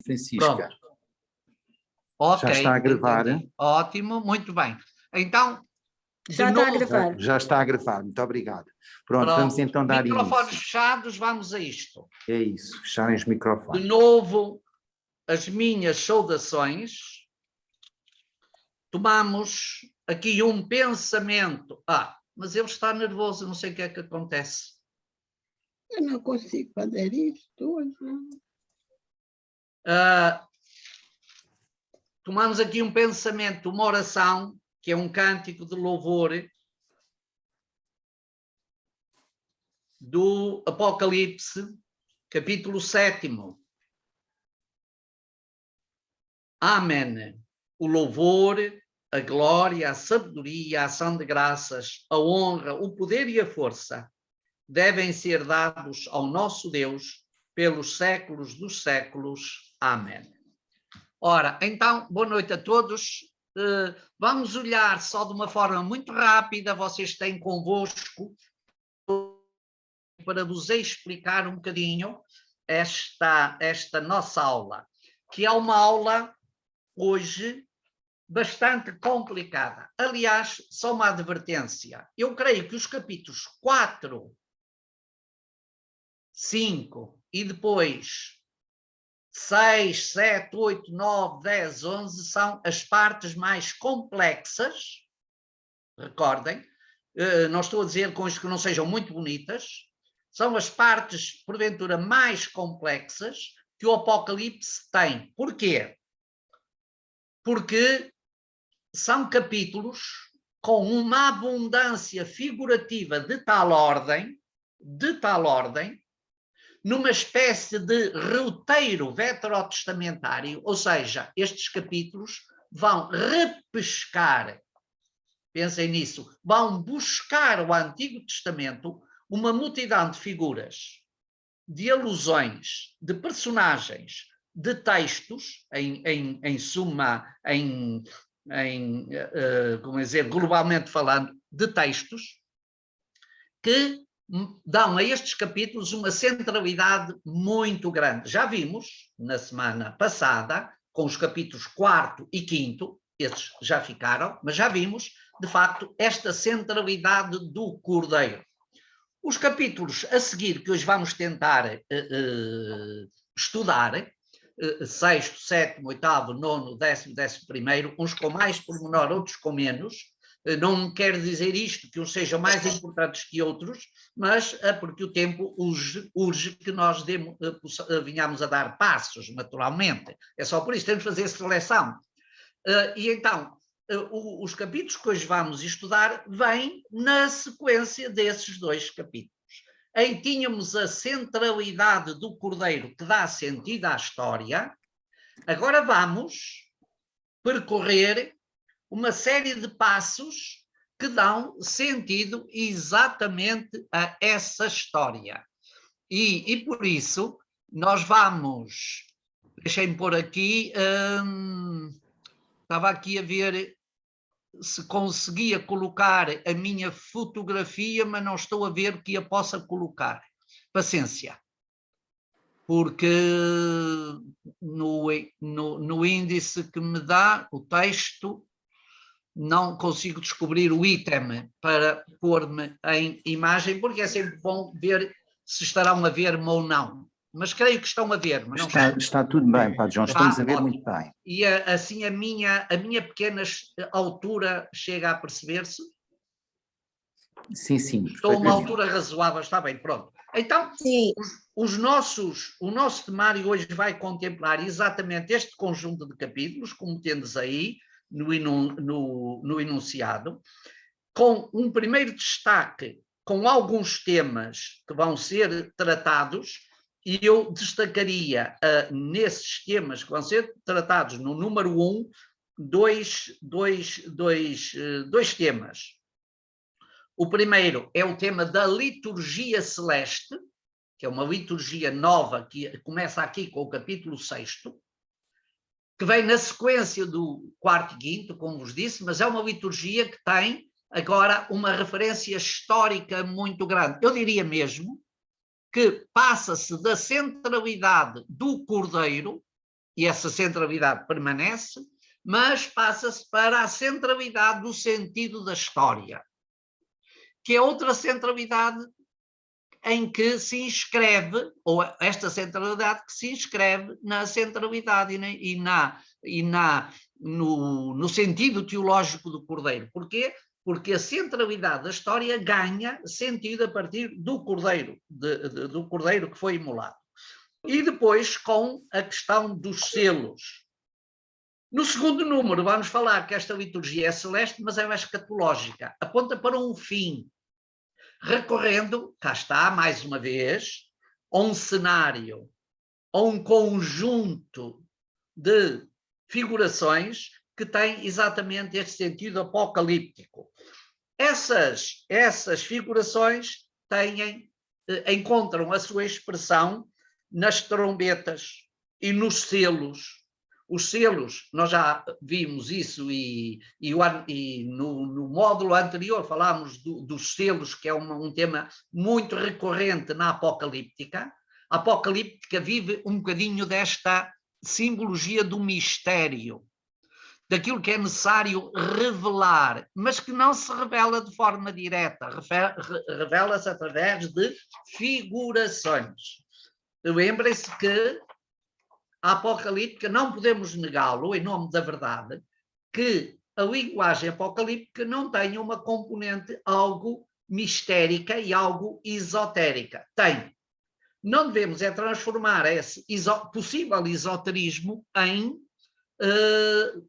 Francisca. Pronto. Ok. Já está a gravar? Entendi. Ótimo, muito bem. Então, Já está a gravar. Já está a gravar, muito obrigado. Pronto, vamos então dar microfones início. fechados, vamos a isto. É isso, fecharem os De microfones. novo, as minhas saudações. Tomamos aqui um pensamento. Mas ele está nervoso, não sei o que é que acontece. Eu não consigo fazer isto hoje. Tomamos aqui um pensamento, uma oração, que é um cântico de louvor do Apocalipse, capítulo 7. Amém. O louvor, a glória, a sabedoria, a ação de graças, a honra, o poder e a força devem ser dados ao nosso Deus pelos séculos dos séculos. Amém. Ora, então, boa noite a todos. Vamos olhar só de uma forma muito rápida, vocês têm convosco para vos explicar um bocadinho esta nossa aula, que é uma aula hoje bastante complicada. Aliás, só uma advertência. Eu creio que os capítulos 4, 5 e depois 6, 7, 8, 9, 10, 11 são as partes mais complexas. Recordem, não estou a dizer com isto que não sejam muito bonitas, são as partes, porventura, mais complexas que o Apocalipse tem. Porquê? Porque são capítulos com uma abundância figurativa de tal ordem, numa espécie de roteiro veterotestamentário, ou seja, estes capítulos vão repescar, pensem nisso, vão buscar o Antigo Testamento uma multidão de figuras, de alusões, de personagens, de textos, em suma, como dizer, globalmente falando, de textos, que dão a estes capítulos uma centralidade muito grande. Já vimos, na semana passada, com os capítulos 4 e 5, esses já ficaram, mas já vimos, de facto, esta centralidade do Cordeiro. Os capítulos a seguir, que hoje vamos tentar estudar, 6º, 7º, 8º, 9º, 10º, 11º, uns com mais pormenor, outros com menos. Não quero dizer isto, que uns sejam mais importantes que outros, mas é porque o tempo urge que nós venhamos a dar passos, naturalmente. É só por isso, temos de fazer seleção. E então, os capítulos que hoje vamos estudar vêm na sequência desses dois capítulos. Aí tínhamos a centralidade do Cordeiro que dá sentido à história. Agora vamos percorrer uma série de passos que dão sentido exatamente a essa história. E por isso, nós vamos... Deixem-me pôr aqui... estava aqui a ver se conseguia colocar a minha fotografia, mas não estou a ver que a possa colocar. Paciência. Porque no índice que me dá, o texto, não consigo descobrir o item para pôr-me em imagem, porque é sempre bom ver se estarão a ver-me ou não. Mas creio que estão a ver. Mas não está tudo bem, Padre João, estamos a ver muito bem. E assim a minha pequena altura chega a perceber-se? Sim, sim. Estou a uma altura razoável, está bem, pronto. Então, Sim. o nosso temário hoje vai contemplar exatamente este conjunto de capítulos, como tendes aí no enunciado, com um primeiro destaque, com alguns temas que vão ser tratados, e eu destacaria nesses temas que vão ser tratados no número 1, dois temas. O primeiro é o tema da liturgia celeste, que é uma liturgia nova que começa aqui com o capítulo 6º, que vem na sequência do 4º e 5º, como vos disse, mas é uma liturgia que tem agora uma referência histórica muito grande. Eu diria mesmo que passa-se da centralidade do Cordeiro e essa centralidade permanece, mas passa-se para a centralidade do sentido da história, que é outra centralidade em que se inscreve, ou esta centralidade que se inscreve na centralidade no sentido teológico do Cordeiro. Porquê? Porque a centralidade da história ganha sentido a partir do Cordeiro, do Cordeiro que foi imolado. E depois com a questão dos selos. No segundo número vamos falar que esta liturgia é celeste, mas é escatológica, aponta para um fim, recorrendo, cá está, mais uma vez, a um cenário, a um conjunto de figurações que tem exatamente este sentido apocalíptico. Essas figurações encontram a sua expressão nas trombetas e nos selos. Os selos, nós já vimos isso e no módulo anterior falámos dos selos, que é um tema muito recorrente na Apocalíptica. A Apocalíptica vive um bocadinho desta simbologia do mistério, daquilo que é necessário revelar, mas que não se revela de forma direta, revela-se através de figurações. Lembrem-se que a apocalíptica, não podemos negá-lo, em nome da verdade, que a linguagem apocalíptica não tem uma componente algo mistérica e algo esotérica. Tem. Não devemos transformar esse possível esoterismo em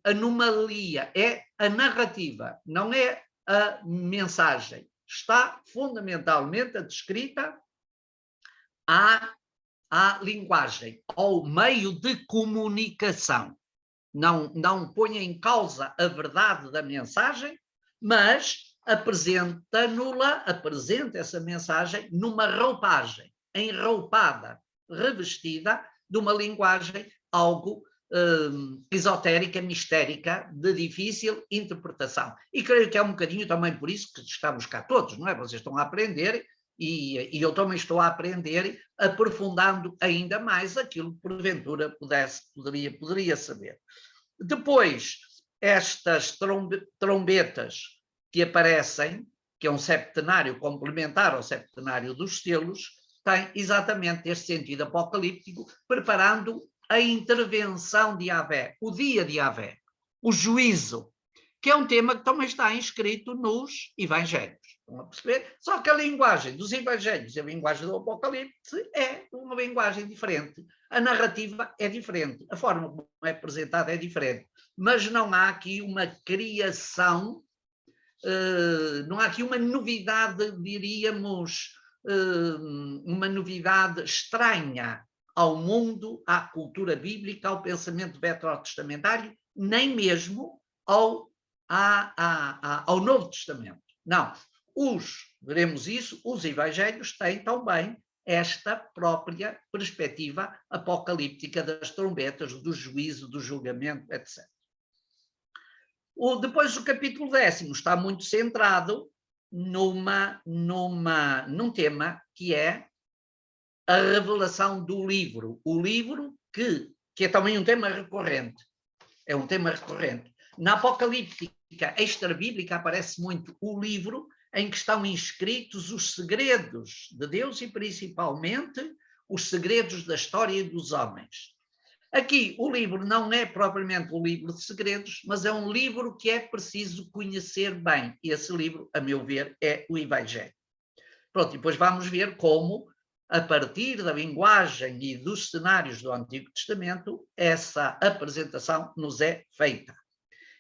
anomalia. É a narrativa, não é a mensagem. Está fundamentalmente adscrita à linguagem, ao meio de comunicação. Não põe em causa a verdade da mensagem, mas apresenta essa mensagem numa roupagem, enroupada, revestida de uma linguagem algo esotérica, mistérica, de difícil interpretação. E creio que é um bocadinho também por isso que estamos cá todos, não é? Vocês estão a aprender e eu também estou a aprender, aprofundando ainda mais aquilo que porventura poderia saber. Depois, estas trombetas que aparecem, que é um septenário complementar ao septenário dos selos, tem exatamente este sentido apocalíptico, preparando a intervenção de Yahvé, o dia de Yahvé, o juízo, que é um tema que também está inscrito nos Evangelhos. Estão a perceber? Só que a linguagem dos Evangelhos e a linguagem do Apocalipse é uma linguagem diferente. A narrativa é diferente, a forma como é apresentada é diferente, mas não há aqui uma criação, não há aqui uma novidade, diríamos, uma novidade estranha ao mundo, à cultura bíblica, ao pensamento veterotestamentário, nem mesmo ao Novo Testamento. Não. Veremos isso, os Evangelhos têm também esta própria perspectiva apocalíptica das trombetas, do juízo, do julgamento, etc. Depois o capítulo 10º está muito centrado num tema que é a revelação do livro. O livro que é também um tema recorrente. É um tema recorrente. Na apocalíptica extra-bíblica aparece muito o livro em que estão inscritos os segredos de Deus e principalmente os segredos da história dos homens. Aqui o livro não é propriamente um livro de segredos, mas é um livro que é preciso conhecer bem. E esse livro, a meu ver, é o Evangelho. Pronto, e depois vamos ver como, a partir da linguagem e dos cenários do Antigo Testamento, essa apresentação nos é feita.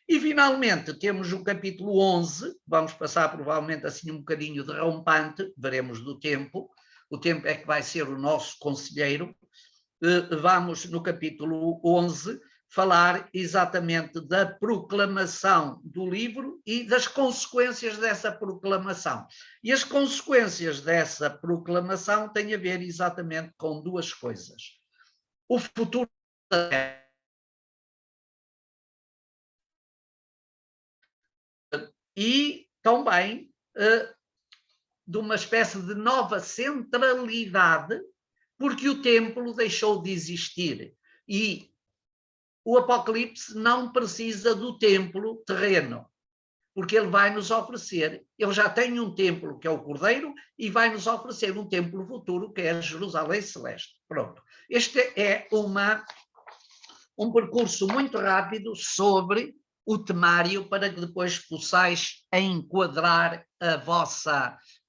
E, finalmente, temos o capítulo 11, vamos passar provavelmente assim um bocadinho derrampante, veremos do tempo, o tempo é que vai ser o nosso conselheiro. Vamos, no capítulo 11, falar exatamente da proclamação do livro e das consequências dessa proclamação. E as consequências dessa proclamação têm a ver exatamente com duas coisas. O futuro da Terra, e também de uma espécie de nova centralidade, porque o templo deixou de existir. E o Apocalipse não precisa do templo terreno, porque ele vai nos oferecer, ele já tem um templo que é o Cordeiro e vai nos oferecer um templo futuro que é a Jerusalém Celeste. Pronto. Este é um percurso muito rápido sobre o temário para que depois possais enquadrar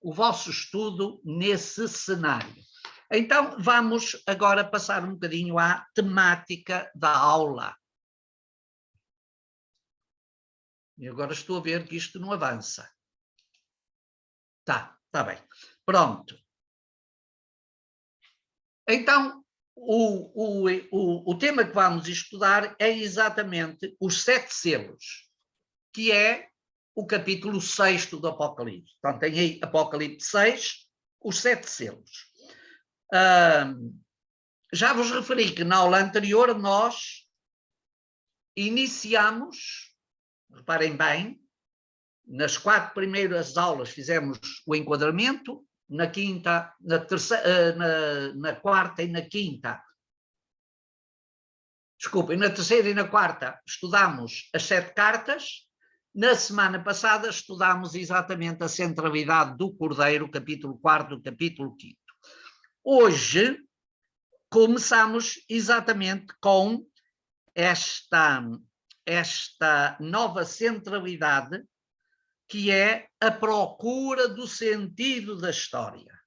o vosso estudo nesse cenário. Então, vamos agora passar um bocadinho à temática da aula. E agora estou a ver que isto não avança. Tá bem. Pronto. Então, o tema que vamos estudar é exatamente os 7 selos, que é o capítulo 6º do Apocalipse. Então, tem aí Apocalipse 6, os 7 selos. Já vos referi que na aula anterior nós iniciamos, reparem bem, nas 4 primeiras aulas fizemos o enquadramento, na quarta e na quinta, desculpem, na terceira e na quarta estudámos as 7 cartas. Na semana passada estudámos exatamente a centralidade do Cordeiro, capítulo 4, capítulo 5. Hoje começamos exatamente com esta nova centralidade, que é a procura do sentido da história.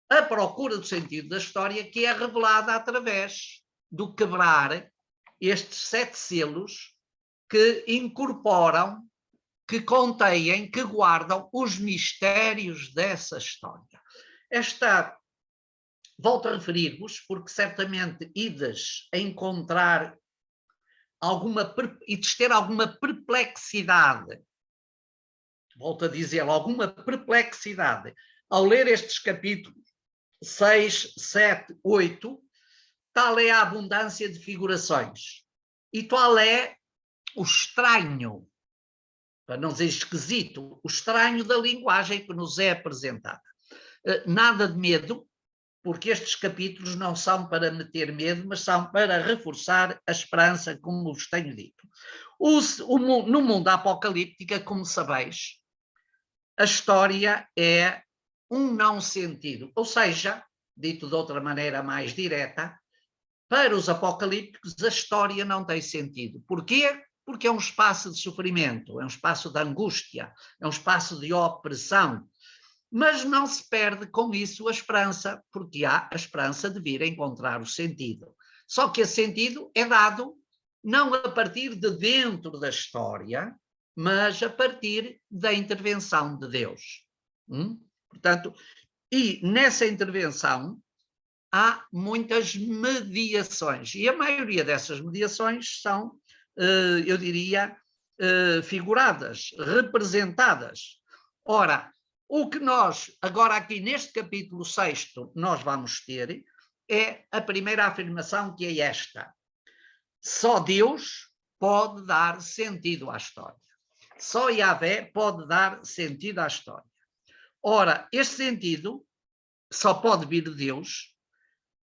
A procura do sentido da história que é revelada através do quebrar estes 7 selos que incorporam, que contêm, que guardam os mistérios dessa história. Volto a referir-vos, porque certamente ides a encontrar ides ter alguma perplexidade, volto a dizer, alguma perplexidade ao ler estes capítulos 6, 7, 8, tal é a abundância de figurações e tal é o estranho, para não dizer esquisito, o estranho da linguagem que nos é apresentada. Nada de medo, porque estes capítulos não são para meter medo, mas são para reforçar a esperança, como vos tenho dito. No mundo apocalíptico, como sabeis, a história é um não sentido, ou seja, dito de outra maneira mais direta, para os apocalípticos a história não tem sentido. Porquê? Porque é um espaço de sofrimento, é um espaço de angústia, é um espaço de opressão, mas não se perde com isso a esperança, porque há a esperança de vir a encontrar o sentido. Só que esse sentido é dado não a partir de dentro da história, mas a partir da intervenção de Deus. Portanto, e nessa intervenção há muitas mediações, e a maioria dessas mediações são, eu diria, figuradas, representadas. Ora, o que nós, agora aqui neste capítulo 6º, nós vamos ter é a primeira afirmação, que é esta: só Deus pode dar sentido à história. Só Yahvé pode dar sentido à história. Ora, este sentido só pode vir de Deus,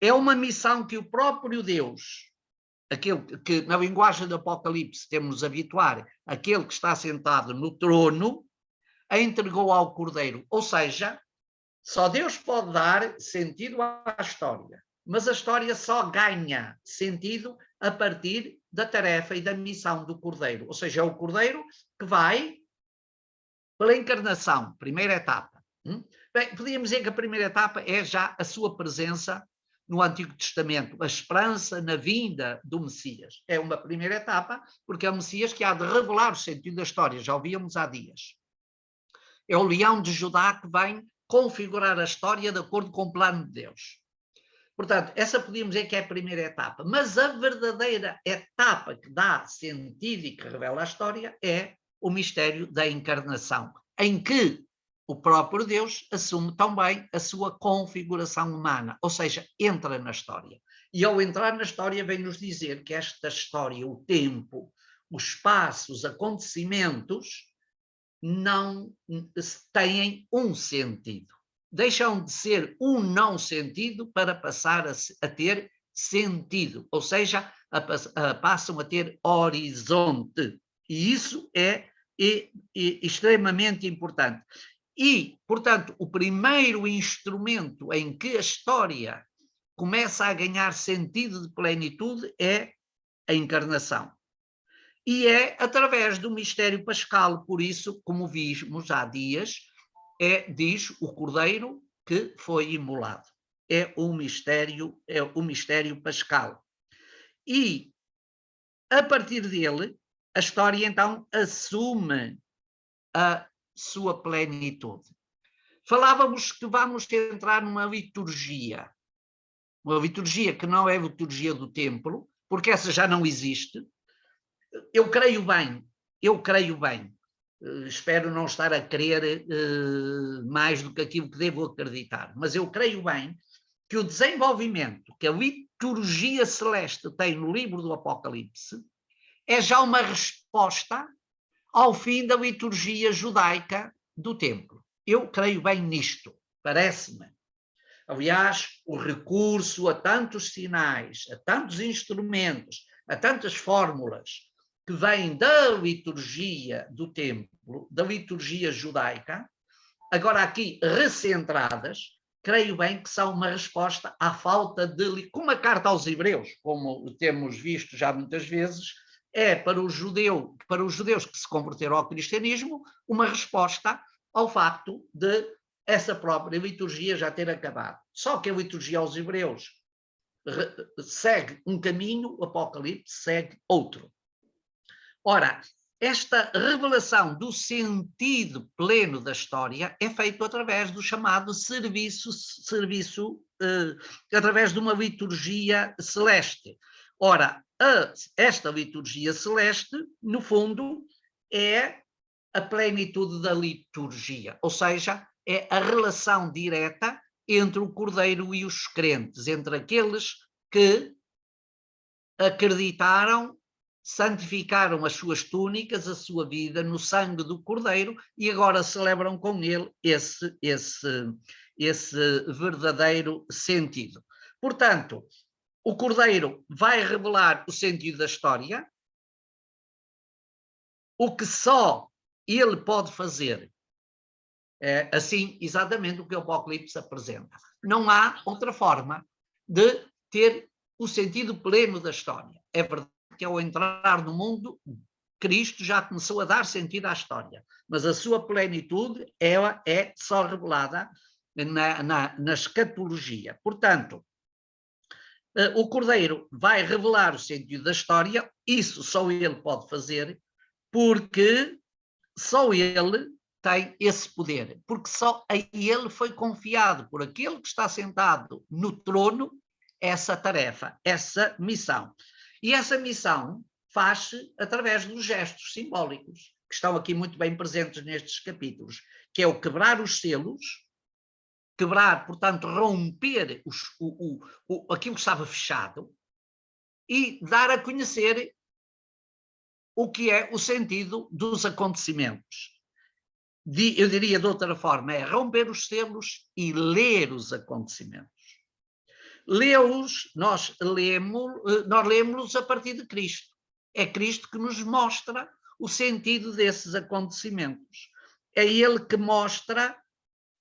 é uma missão que o próprio Deus, aquele que na linguagem do Apocalipse temos a habituar, aquele que está sentado no trono, a entregou ao Cordeiro. Ou seja, só Deus pode dar sentido à história, mas a história só ganha sentido a partir da tarefa e da missão do Cordeiro. Ou seja, é o Cordeiro que vai pela encarnação, primeira etapa. Bem, podíamos dizer que a primeira etapa é já a sua presença no Antigo Testamento, a esperança na vinda do Messias. É uma primeira etapa, porque é o Messias que há de revelar o sentido da história, já ouvíamos há dias. É o leão de Judá que vem configurar a história de acordo com o plano de Deus. Portanto, essa podíamos dizer que é a primeira etapa, mas a verdadeira etapa que dá sentido e que revela a história é o mistério da encarnação, em que o próprio Deus assume também a sua configuração humana, ou seja, entra na história. E ao entrar na história vem-nos dizer que esta história, o tempo, o espaço, os acontecimentos, não têm um sentido. Deixam de ser um não sentido para passar a ter sentido, ou seja, passam a ter horizonte. E isso é extremamente importante. E, portanto, o primeiro instrumento em que a história começa a ganhar sentido de plenitude é a encarnação. E é através do mistério pascal, por isso, como vimos há dias, diz o Cordeiro que foi imolado. É o mistério pascal. E, a partir dele, a história então assume a sua plenitude. Falávamos que vamos entrar numa liturgia. Uma liturgia que não é a liturgia do templo, porque essa já não existe. Eu creio bem. Espero não estar a querer mais do que aquilo que devo acreditar, mas eu creio bem que o desenvolvimento que a liturgia celeste tem no livro do Apocalipse é já uma resposta ao fim da liturgia judaica do templo. Eu creio bem nisto, parece-me. Aliás, o recurso a tantos sinais, a tantos instrumentos, a tantas fórmulas que vêm da liturgia do templo, da liturgia judaica, agora aqui recentradas, creio bem que são uma resposta à falta de... Como a carta aos Hebreus, como temos visto já muitas vezes, é para os judeus que se converteram ao cristianismo, uma resposta ao facto de essa própria liturgia já ter acabado. Só que a liturgia aos Hebreus segue um caminho, o Apocalipse segue outro. Ora, esta revelação do sentido pleno da história é feita através do chamado através de uma liturgia celeste. Ora, esta liturgia celeste, no fundo, é a plenitude da liturgia, ou seja, é a relação direta entre o Cordeiro e os crentes, entre aqueles que acreditaram, santificaram as suas túnicas, a sua vida no sangue do Cordeiro e agora celebram com ele esse verdadeiro sentido. Portanto, o Cordeiro vai revelar o sentido da história, o que só ele pode fazer. É assim exatamente o que o Apocalipse apresenta. Não há outra forma de ter o sentido pleno da história. É verdade que ao entrar no mundo, Cristo já começou a dar sentido à história, mas a sua plenitude ela é só revelada na escatologia. Portanto, o Cordeiro vai revelar o sentido da história, isso só ele pode fazer, porque só ele tem esse poder, porque só a ele foi confiado por aquele que está sentado no trono essa tarefa, essa missão. E essa missão faz-se através dos gestos simbólicos, que estão aqui muito bem presentes nestes capítulos, que é o quebrar os selos, quebrar, portanto, romper aquilo que estava fechado e dar a conhecer o que é o sentido dos acontecimentos. Eu diria de outra forma, é romper os selos e ler os acontecimentos. Nós lemos a partir de Cristo. É Cristo que nos mostra o sentido desses acontecimentos. É Ele que mostra,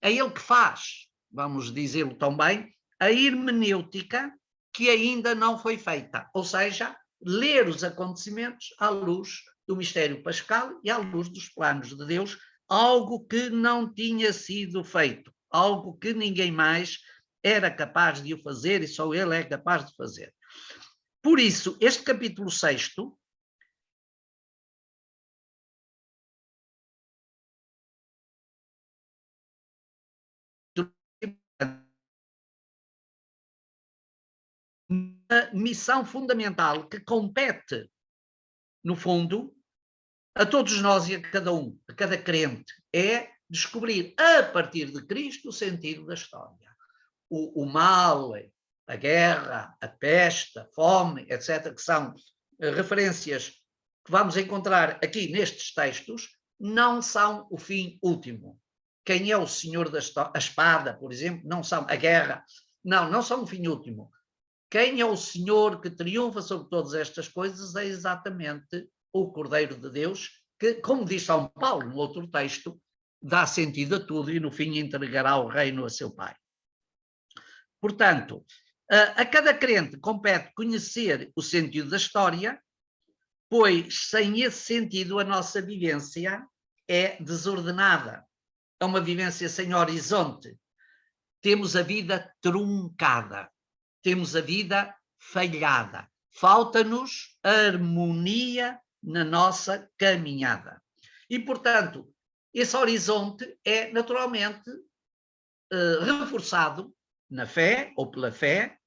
é Ele que faz, vamos dizê-lo também, a hermenêutica que ainda não foi feita. Ou seja, ler os acontecimentos à luz do mistério pascal e à luz dos planos de Deus, algo que não tinha sido feito, algo que ninguém mais era capaz de o fazer e só ele é capaz de fazer. Por isso, este capítulo 6 a missão fundamental que compete, no fundo, a todos nós e a cada um, a cada crente, é descobrir a partir de Cristo o sentido da história. O mal, a guerra, a peste, a fome, etc., que são referências que vamos encontrar aqui nestes textos, não são o fim último. Quem é o senhor da história? A espada, por exemplo, não são a guerra, não são o fim último. quem é o Senhor que triunfa sobre todas estas coisas? É exatamente o Cordeiro de Deus, que, como diz São Paulo no outro texto, dá sentido a tudo e no fim entregará o reino a seu Pai. Portanto, a cada crente compete conhecer o sentido da história, pois sem esse sentido a nossa vivência é desordenada. É uma vivência sem horizonte. Temos a vida truncada. Temos a vida falhada. Falta-nos harmonia na nossa caminhada. E, portanto, esse horizonte é naturalmente reforçado na fé ou pela fé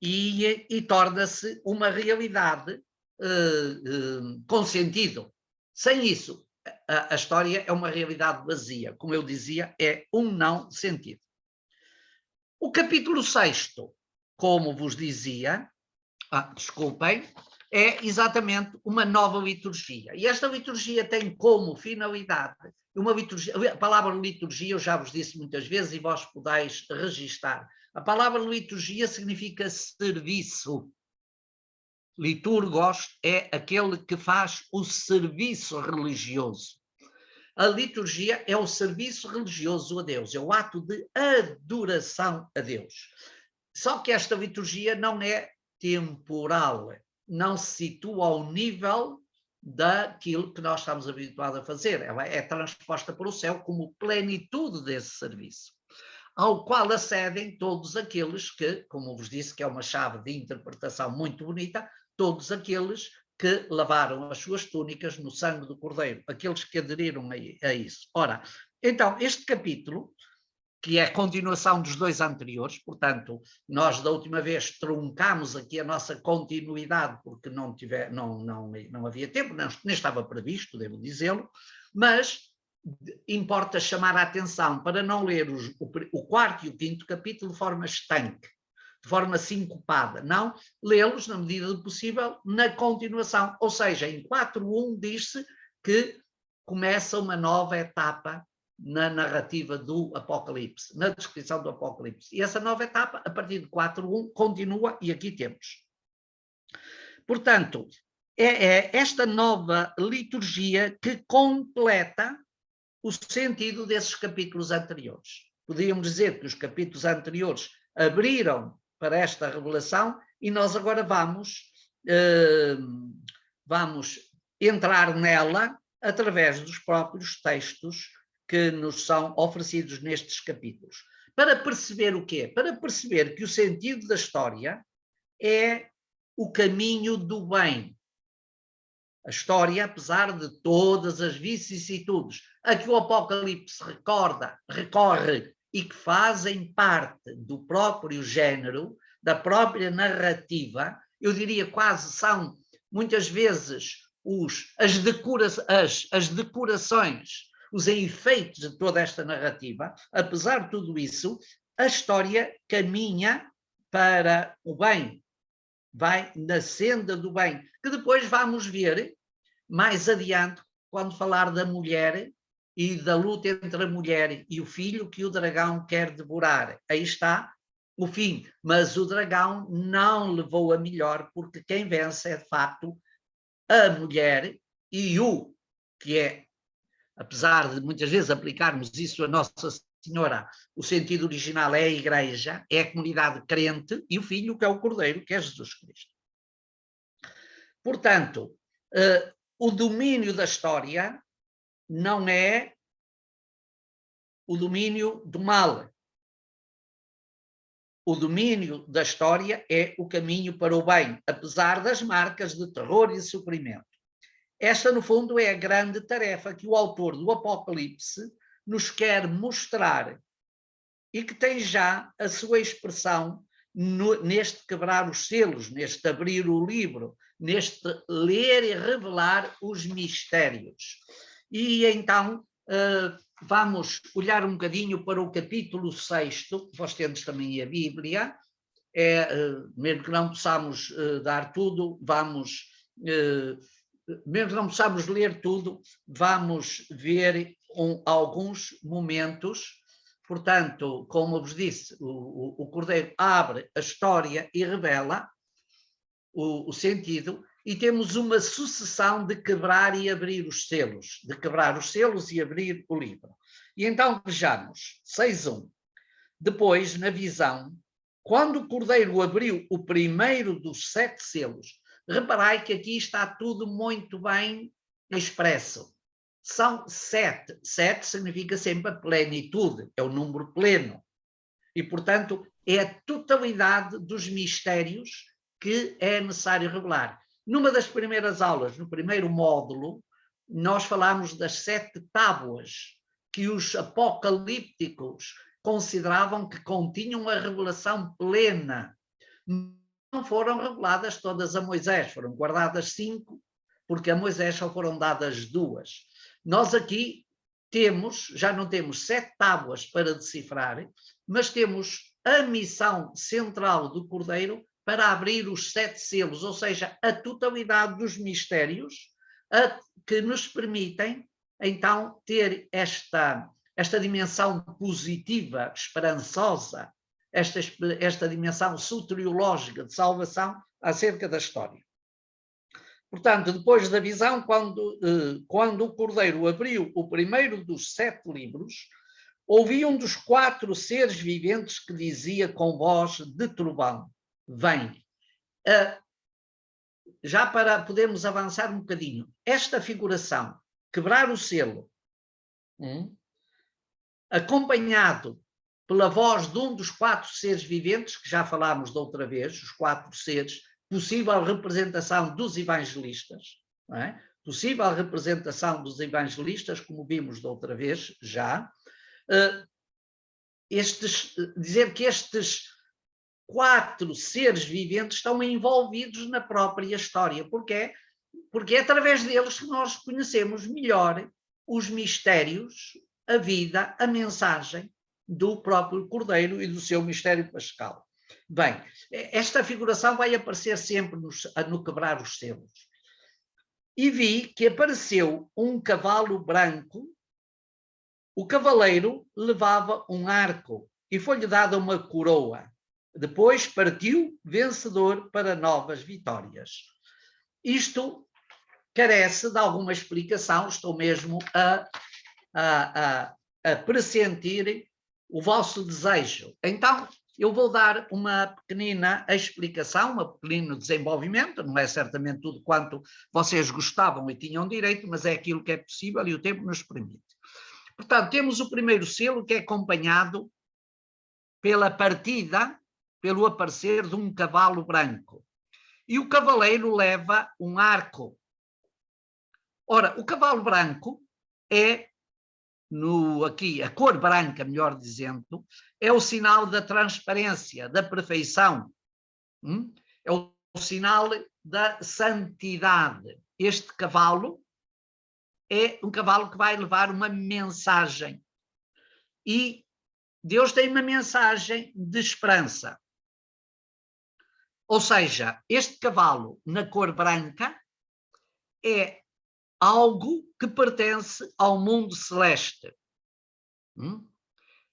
e torna-se uma realidade com sentido. Sem isso, a história é uma realidade vazia. Como eu dizia, é um não sentido. O capítulo 6º, como vos dizia, desculpem, é exatamente uma nova liturgia. E esta liturgia tem como finalidade, uma liturgia, a palavra liturgia eu já vos disse muitas vezes e vós podeis registar. A palavra liturgia significa serviço. Liturgos é aquele que faz o serviço religioso. A liturgia é o serviço religioso a Deus, é o ato de adoração a Deus. Só que esta liturgia não é temporal, não se situa ao nível daquilo que nós estamos habituados a fazer. Ela é transposta para o céu como plenitude desse serviço, ao qual acedem todos aqueles que, como vos disse, que é uma chave de interpretação muito bonita, todos aqueles que lavaram as suas túnicas no sangue do Cordeiro, aqueles que aderiram a isso. Ora, então, este capítulo, que é a continuação dos dois anteriores, portanto, nós da última vez truncámos aqui a nossa continuidade, porque não havia tempo, nem estava previsto, devo dizê-lo, mas importa chamar a atenção para não ler o 4º e o 5º capítulo de forma estanque, de forma sincopada, não, lê-los na medida do possível na continuação, ou seja, em 4.1 diz-se que começa uma nova etapa na narrativa do Apocalipse, na descrição do Apocalipse. E essa nova etapa, a partir de 4.1, continua, e aqui temos. Portanto, é esta nova liturgia que completa o sentido desses capítulos anteriores. Podíamos dizer que os capítulos anteriores abriram para esta revelação e nós agora vamos entrar nela através dos próprios textos que nos são oferecidos nestes capítulos. Para perceber o quê? Para perceber que o sentido da história é o caminho do bem. A história, apesar de todas as vicissitudes a que o Apocalipse recorre e que fazem parte do próprio género, da própria narrativa, eu diria quase são, muitas vezes, as decorações, os efeitos de toda esta narrativa. Apesar de tudo isso, a história caminha para o bem, vai na senda do bem, que depois vamos ver mais adiante, quando falar da mulher e da luta entre a mulher e o filho que o dragão quer devorar. Aí está o fim, mas o dragão não levou a melhor, porque quem vence é de facto a mulher e o que é, apesar de muitas vezes aplicarmos isso a Nossa Senhora, o sentido original é a Igreja, é a comunidade crente, e o Filho, que é o Cordeiro, que é Jesus Cristo. Portanto, o domínio da história não é o domínio do mal. O domínio da história é o caminho para o bem, apesar das marcas de terror e sofrimento. Esta, no fundo, é a grande tarefa que o autor do Apocalipse nos quer mostrar e que tem já a sua expressão neste quebrar os selos, neste abrir o livro, neste ler e revelar os mistérios. E então vamos olhar um bocadinho para o capítulo 6º, vós tendes também a Bíblia, mesmo que não possamos dar tudo, mesmo que não possamos ler tudo, vamos ver alguns momentos Portanto, como eu vos disse, o Cordeiro abre a história e revela o sentido, e temos uma sucessão de quebrar e abrir os selos, de quebrar os selos e abrir o livro. E então vejamos, 6.1. Depois, na visão, quando o Cordeiro abriu o primeiro dos 7 selos, reparai que aqui está tudo muito bem expresso. São 7. 7 significa sempre a plenitude, é o número pleno. E, portanto, é a totalidade dos mistérios que é necessário revelar. Numa das primeiras aulas, no primeiro módulo, nós falámos das 7 tábuas que os apocalípticos consideravam que continham a revelação plena. Não foram reveladas todas a Moisés, foram guardadas 5, porque a Moisés só foram dadas 2. Nós aqui temos, já não temos 7 tábuas para decifrar, mas temos a missão central do Cordeiro para abrir os 7 selos, ou seja, a totalidade dos mistérios que nos permitem, então, ter esta dimensão positiva, esperançosa, esta dimensão soteriológica de salvação acerca da história. Portanto, depois da visão, quando o Cordeiro abriu o primeiro dos 7 livros, ouvi um dos 4 seres viventes que dizia com voz de trovão: vem. Já para podermos avançar um bocadinho, esta figuração, quebrar o selo, acompanhado pela voz de um dos 4 seres viventes, que já falámos da outra vez, os 4 seres, possível representação dos evangelistas, não é? Possível representação dos evangelistas, como vimos da outra vez já, dizer que estes 4 seres viventes estão envolvidos na própria história. Porquê? Porque é através deles que nós conhecemos melhor os mistérios, a vida, a mensagem do próprio Cordeiro e do seu mistério pascal. Bem, esta figuração vai aparecer sempre no quebrar os selos. E vi que apareceu um cavalo branco, o cavaleiro levava um arco e foi-lhe dada uma coroa. Depois partiu vencedor para novas vitórias. Isto carece de alguma explicação, estou mesmo a pressentir o vosso desejo. Então, eu vou dar uma pequenina explicação, um pequeno desenvolvimento, não é certamente tudo quanto vocês gostavam e tinham direito, mas é aquilo que é possível e o tempo nos permite. Portanto, temos o primeiro selo, que é acompanhado pela partida, pelo aparecer de um cavalo branco. E o cavaleiro leva um arco. Ora, o cavalo branco é, aqui, a cor branca, melhor dizendo, é o sinal da transparência, da perfeição. É o sinal da santidade. Este cavalo é um cavalo que vai levar uma mensagem. E Deus tem uma mensagem de esperança. Ou seja, este cavalo na cor branca é algo que pertence ao mundo celeste.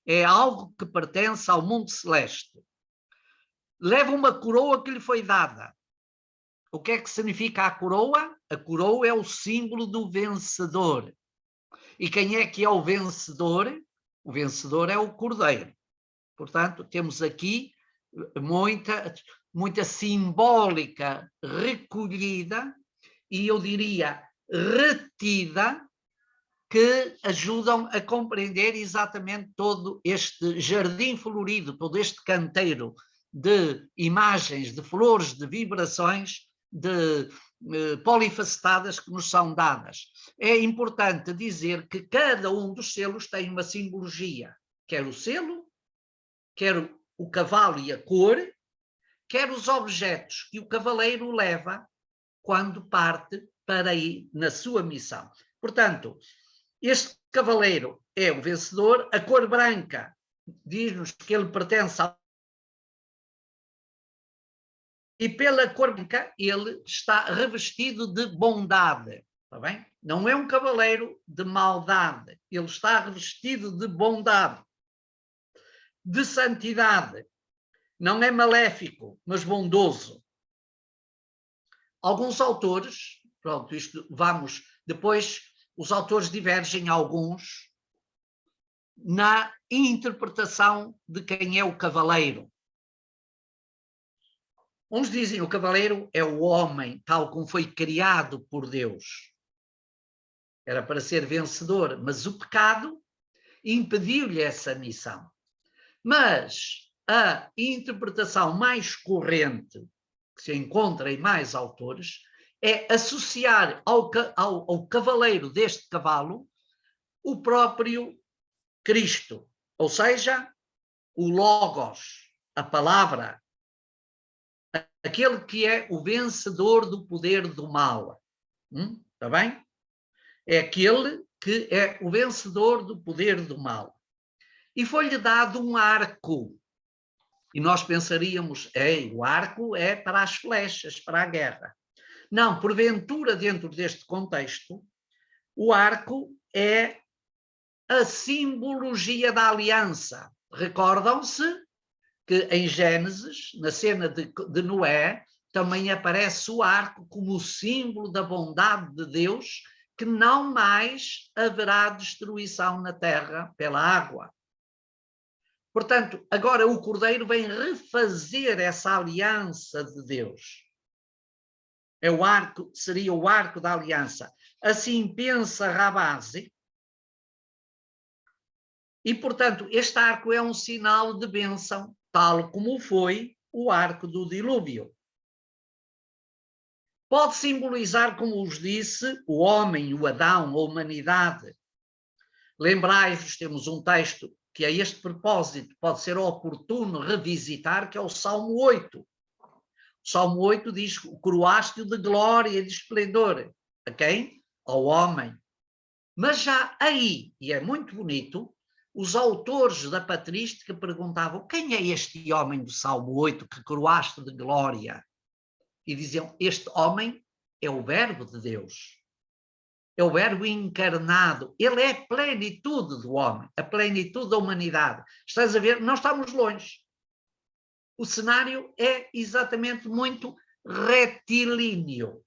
É algo que pertence ao mundo celeste. Leva uma coroa que lhe foi dada. O que é que significa a coroa? A coroa é o símbolo do vencedor. E quem é que é o vencedor? O vencedor é o Cordeiro. Portanto, temos aqui muita simbólica recolhida e, eu diria, retida, que ajudam a compreender exatamente todo este jardim florido, todo este canteiro de imagens, de flores, de vibrações, de polifacetadas que nos são dadas. É importante dizer que cada um dos selos tem uma simbologia, quer o selo, quer o cavalo e a cor, quer os objetos que o cavaleiro leva quando parte para ir na sua missão. Portanto, este cavaleiro é o vencedor, a cor branca diz-nos que ele pertence ao... E pela cor branca ele está revestido de bondade, está bem? Não é um cavaleiro de maldade, ele está revestido de bondade. de santidade. Não é maléfico, mas bondoso. Alguns autores, pronto, isto vamos, depois os autores divergem alguns na interpretação de quem é o cavaleiro. Uns dizem que o cavaleiro é o homem, tal como foi criado por Deus. Era para ser vencedor, mas o pecado impediu-lhe essa missão. Mas a interpretação mais corrente, que se encontra em mais autores, é associar ao cavaleiro deste cavalo o próprio Cristo, ou seja, o Logos, a palavra, aquele que é o vencedor do poder do mal. Está bem? É aquele que é o vencedor do poder do mal. E foi-lhe dado um arco. E nós pensaríamos, o arco é para as flechas, para a guerra. Não, porventura, dentro deste contexto, o arco é a simbologia da aliança. Recordam-se que em Gênesis, na cena de Noé, também aparece o arco como símbolo da bondade de Deus, que não mais haverá destruição na terra pela água. Portanto, agora o Cordeiro vem refazer essa aliança de Deus. É o arco, seria o arco da aliança. Assim pensa Rabasi. E, portanto, este arco é um sinal de bênção, tal como foi o arco do dilúvio. Pode simbolizar, como vos disse, o homem, o Adão, a humanidade. Lembrai-vos, temos um texto que a este propósito pode ser oportuno revisitar, que é o Salmo 8. O Salmo 8 diz: coroaste-o de glória e de esplendor. A quem? Ao homem. Mas já aí, e é muito bonito, os autores da patrística perguntavam: quem é este homem do Salmo 8 que coroaste de glória? E diziam: este homem é o Verbo de Deus. É o Verbo encarnado. Ele é a plenitude do homem, a plenitude da humanidade. Estás a ver? Não estamos longe. O cenário é exatamente muito retilíneo.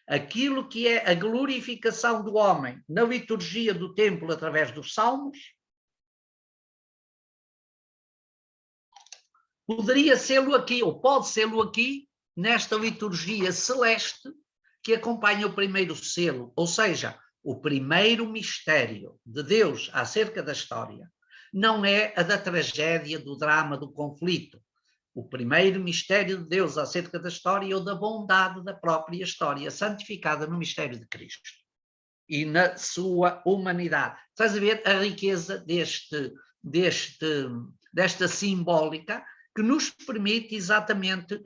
Aquilo que é a glorificação do homem na liturgia do templo através dos salmos, poderia ser-lo aqui, ou pode ser-lo aqui, nesta liturgia celeste que acompanha o primeiro selo, ou seja, o primeiro mistério de Deus acerca da história não é a da tragédia, do drama, do conflito. O primeiro mistério de Deus acerca da história é o da bondade da própria história, santificada no mistério de Cristo e na sua humanidade. Estás a ver a riqueza desta simbólica que nos permite exatamente,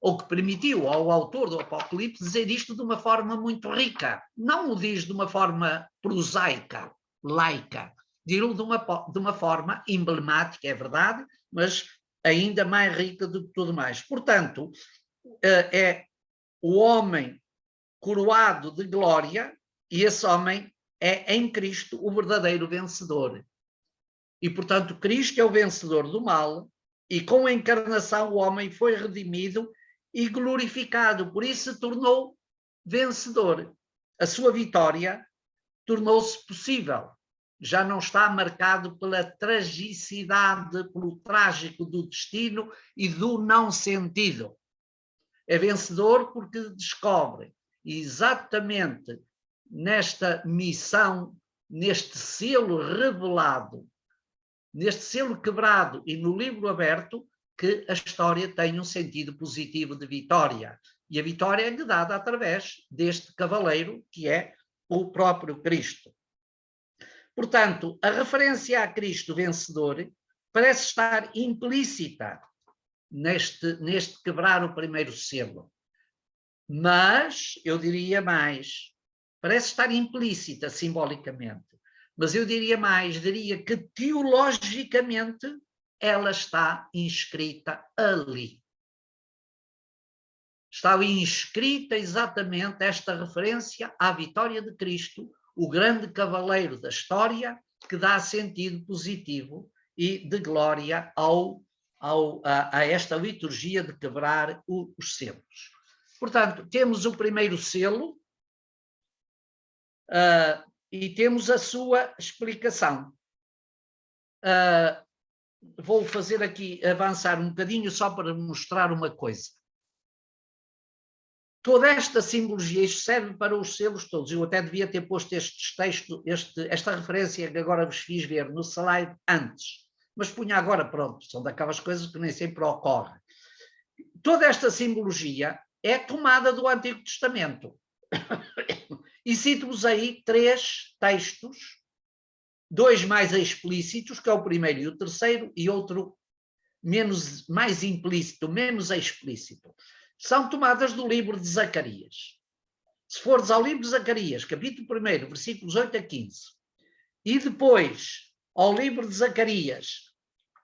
ou que permitiu ao autor do Apocalipse dizer isto de uma forma muito rica. Não o diz de uma forma prosaica, laica. Diz-o de uma forma emblemática, é verdade, mas ainda mais rica do que tudo mais. Portanto, é o homem coroado de glória, e esse homem é em Cristo o verdadeiro vencedor. E, portanto, Cristo é o vencedor do mal, e com a encarnação o homem foi redimido e glorificado, por isso se tornou vencedor. A sua vitória tornou-se possível. Já não está marcado pela tragicidade, pelo trágico do destino e do não sentido. É vencedor porque descobre exatamente nesta missão, neste selo revelado, neste selo quebrado e no livro aberto, que a história tem um sentido positivo de vitória. E a vitória é dada através deste cavaleiro, que é o próprio Cristo. Portanto, a referência a Cristo vencedor parece estar implícita neste quebrar o primeiro selo. Mas, eu diria mais, parece estar implícita simbolicamente, mas eu diria mais, diria que teologicamente ela está inscrita ali. Está ali inscrita exatamente esta referência à vitória de Cristo, o grande cavaleiro da história, que dá sentido positivo e de glória a esta liturgia de quebrar os selos. Portanto, temos o primeiro selo e temos a sua explicação. Vou fazer aqui, avançar um bocadinho só para mostrar uma coisa. Toda esta simbologia, isto serve para os selos todos. Eu até devia ter posto esta referência que agora vos fiz ver no slide antes, mas punha agora, pronto, são daquelas coisas que nem sempre ocorre. Toda esta simbologia é tomada do Antigo Testamento. E cito-vos aí 3 textos, 2 mais explícitos, que é o primeiro e o terceiro, e outro mais implícito, menos explícito. São tomadas do livro de Zacarias. Se fores ao livro de Zacarias, capítulo 1, versículos 8 a 15, e depois ao livro de Zacarias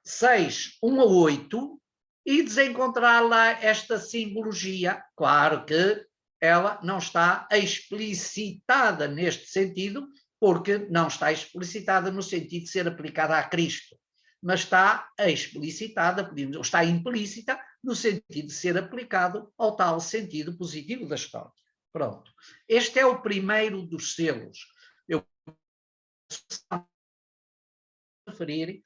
6, 1 a 8, e desencontrar lá esta simbologia. Claro que ela não está explicitada neste sentido, porque não está explicitada no sentido de ser aplicada a Cristo, mas está explicitada, está implícita no sentido de ser aplicado ao tal sentido positivo da história. Pronto. Este é o primeiro dos selos. Eu vou referir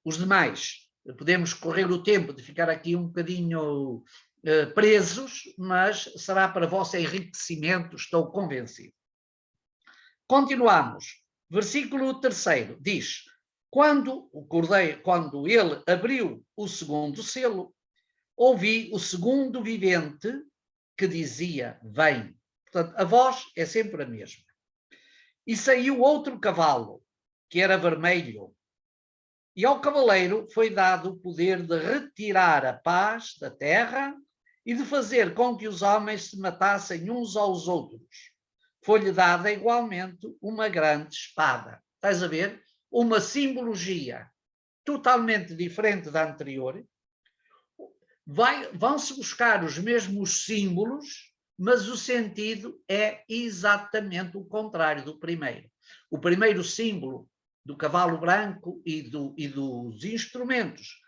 os demais. Podemos correr o tempo de ficar aqui um bocadinho presos, mas será para vosso enriquecimento, estou convencido. Continuamos. Versículo 3 diz: quando ele abriu o segundo selo, ouvi o segundo vivente que dizia: vem. Portanto, a voz é sempre a mesma. E saiu outro cavalo, que era vermelho, e ao cavaleiro foi dado o poder de retirar a paz da terra e de fazer com que os homens se matassem uns aos outros. Foi-lhe dada igualmente uma grande espada. Estás a ver? Uma simbologia totalmente diferente da anterior. Vão-se buscar os mesmos símbolos, mas o sentido é exatamente o contrário do primeiro. O primeiro símbolo do cavalo branco e dos instrumentos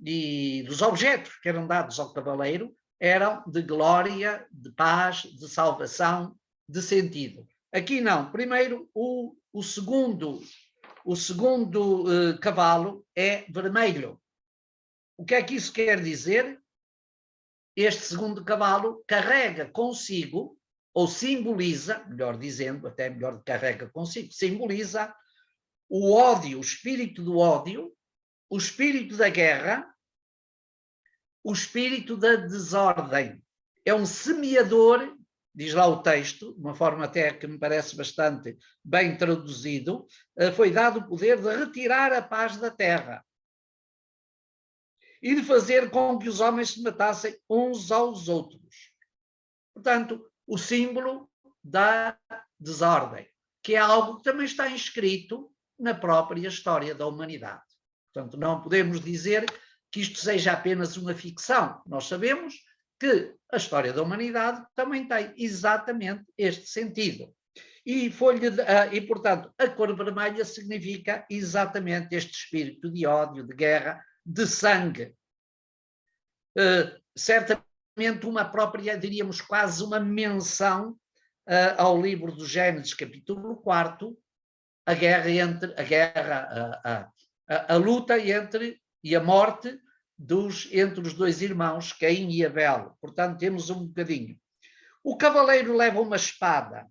e dos objetos que eram dados ao cavaleiro eram de glória, de paz, de salvação, de sentido. Aqui não. Primeiro, o segundo cavalo é vermelho. O que é que isso quer dizer? Este segundo cavalo carrega consigo, ou simboliza, melhor dizendo, até melhor de carrega consigo, simboliza o ódio, o espírito do ódio, o espírito da guerra, o espírito da desordem. É um semeador, diz lá o texto, de uma forma até que me parece bastante bem traduzido, foi dado o poder de retirar a paz da terra e de fazer com que os homens se matassem uns aos outros. Portanto, o símbolo da desordem, que é algo que também está inscrito na própria história da humanidade. Portanto, não podemos dizer que isto seja apenas uma ficção. Nós sabemos que a história da humanidade também tem exatamente este sentido. E, portanto, a cor vermelha significa exatamente este espírito de ódio, de guerra, de sangue. Certamente uma própria, diríamos quase uma menção ao livro do Gênesis, capítulo 4, a luta entre e a morte entre os dois irmãos, Caim e Abel. Portanto, temos um bocadinho. O cavaleiro leva uma espada,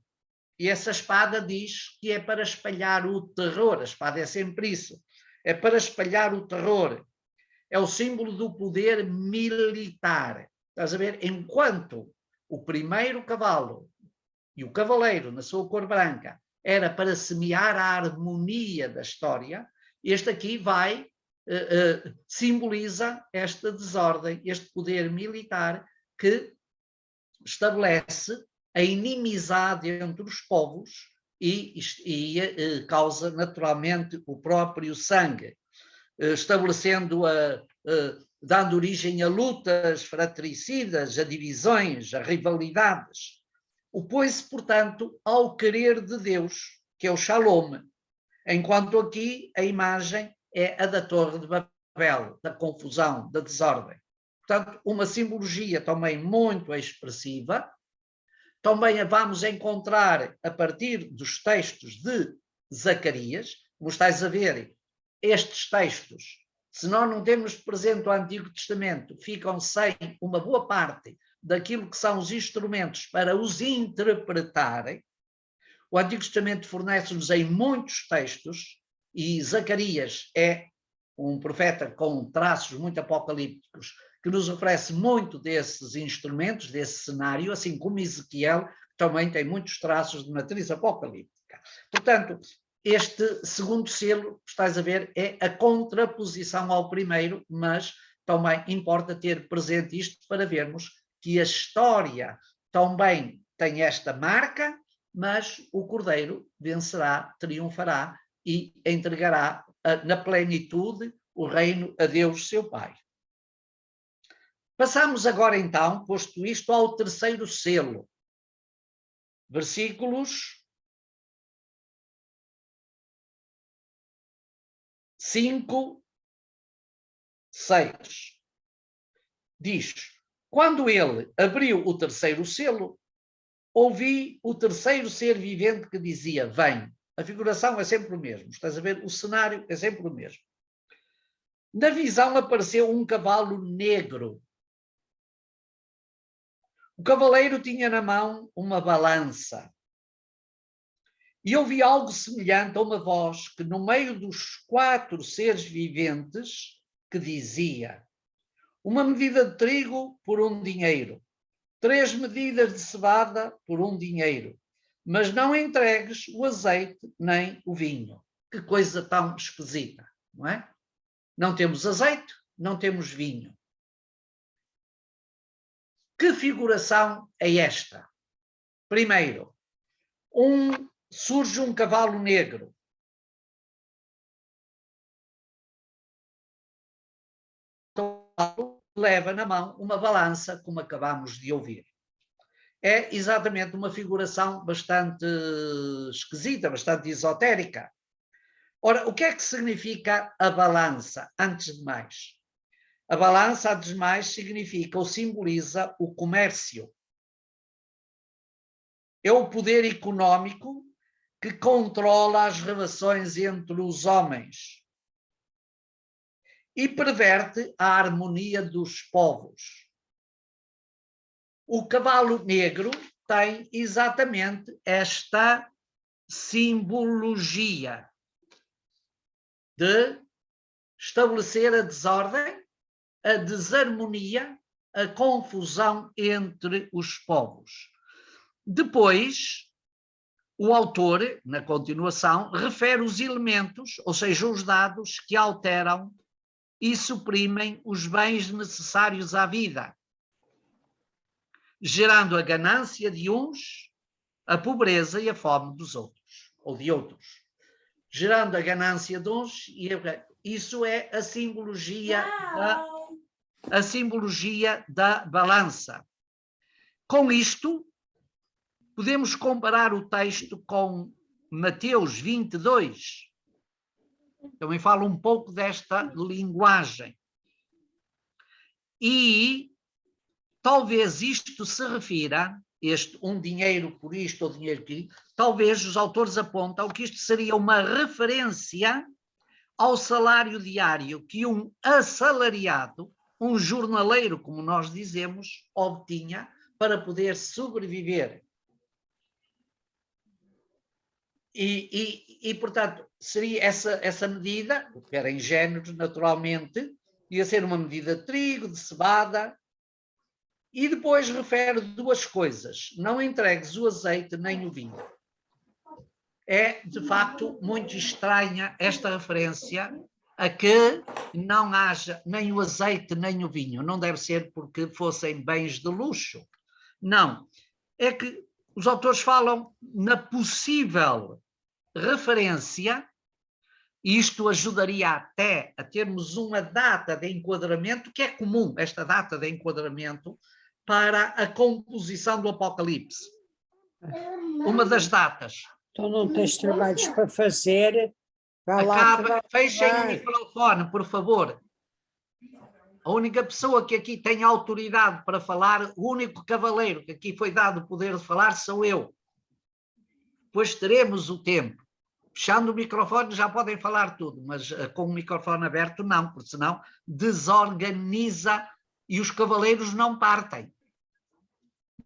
e essa espada diz que é para espalhar o terror. A espada é sempre isso. É para espalhar o terror. É o símbolo do poder militar. Estás a ver? Enquanto o primeiro cavalo e o cavaleiro, na sua cor branca, era para semear a harmonia da história, este aqui simboliza esta desordem, este poder militar que estabelece a inimizade entre os povos e causa naturalmente o próprio sangue, dando origem a lutas fratricidas, a divisões, a rivalidades. Opõe-se, portanto, ao querer de Deus, que é o Shalom. Enquanto aqui a imagem é a da Torre de Babel, da confusão, da desordem. Portanto, uma simbologia também muito expressiva. Também a vamos encontrar a partir dos textos de Zacarias. Como estáis a ver, estes textos, se nós não temos presente o Antigo Testamento, ficam sem uma boa parte daquilo que são os instrumentos para os interpretarem. O Antigo Testamento fornece-nos em muitos textos, e Zacarias é um profeta com traços muito apocalípticos, que nos oferece muito desses instrumentos, desse cenário, assim como Ezequiel, que também tem muitos traços de matriz apocalíptica. Portanto, este segundo selo, estás a ver, é a contraposição ao primeiro, mas também importa ter presente isto para vermos que a história também tem esta marca, mas o Cordeiro vencerá, triunfará e entregará na plenitude o reino a Deus, seu Pai. Passamos agora então, posto isto, ao terceiro selo. Versículos 5, 6. Diz: quando ele abriu o terceiro selo, ouvi o terceiro ser vivente que dizia: vem. A figuração é sempre o mesmo. Estás a ver? O cenário é sempre o mesmo. Na visão apareceu um cavalo negro. O cavaleiro tinha na mão uma balança. E ouvi algo semelhante a uma voz que, no meio dos 4 seres viventes, que dizia: uma medida de trigo por um dinheiro, 3 medidas de cevada por um dinheiro, mas não entregues o azeite nem o vinho. Que coisa tão esquisita, não é? Não temos azeite, não temos vinho. Que figuração é esta? Primeiro, surge um cavalo negro. Leva na mão uma balança, como acabamos de ouvir. É exatamente uma figuração bastante esquisita, bastante esotérica. Ora, o que é que significa a balança, antes de mais? A balança, antes de mais, significa ou simboliza o comércio. É o poder económico que controla as relações entre os homens e perverte a harmonia dos povos. O cavalo negro tem exatamente esta simbologia de estabelecer a desordem, a desarmonia, a confusão entre os povos. Depois, o autor, na continuação, refere os elementos, ou seja, os dados que alteram e suprimem os bens necessários à vida, gerando a ganância de uns, a pobreza e a fome dos outros, ou de outros. Gerando a ganância de uns e isso é a simbologia da balança. Com isto, podemos comparar o texto com Mateus 22. Também falo um pouco desta linguagem. E talvez isto se refira, um dinheiro por isto ou dinheiro por isto, talvez os autores apontam que isto seria uma referência ao salário diário que um assalariado, um jornaleiro, como nós dizemos, obtinha para poder sobreviver. E portanto, seria essa medida, que era em géneros, naturalmente, ia ser uma medida de trigo, de cevada, e depois refere 2 coisas: não entregues o azeite nem o vinho. É, de facto, muito estranha esta referência a que não haja nem o azeite nem o vinho. Não deve ser porque fossem bens de luxo. Não. É que os autores falam na possível referência, e isto ajudaria até a termos uma data de enquadramento, que é comum, esta data de enquadramento, para a composição do Apocalipse. Uma das datas. Então não tens trabalhos para fazer, Fechem o microfone, por favor. A única pessoa que aqui tem autoridade para falar, o único cavaleiro que aqui foi dado o poder de falar sou eu. Depois teremos o tempo. Fechando o microfone já podem falar tudo, mas com o microfone aberto não, porque senão desorganiza e os cavaleiros não partem.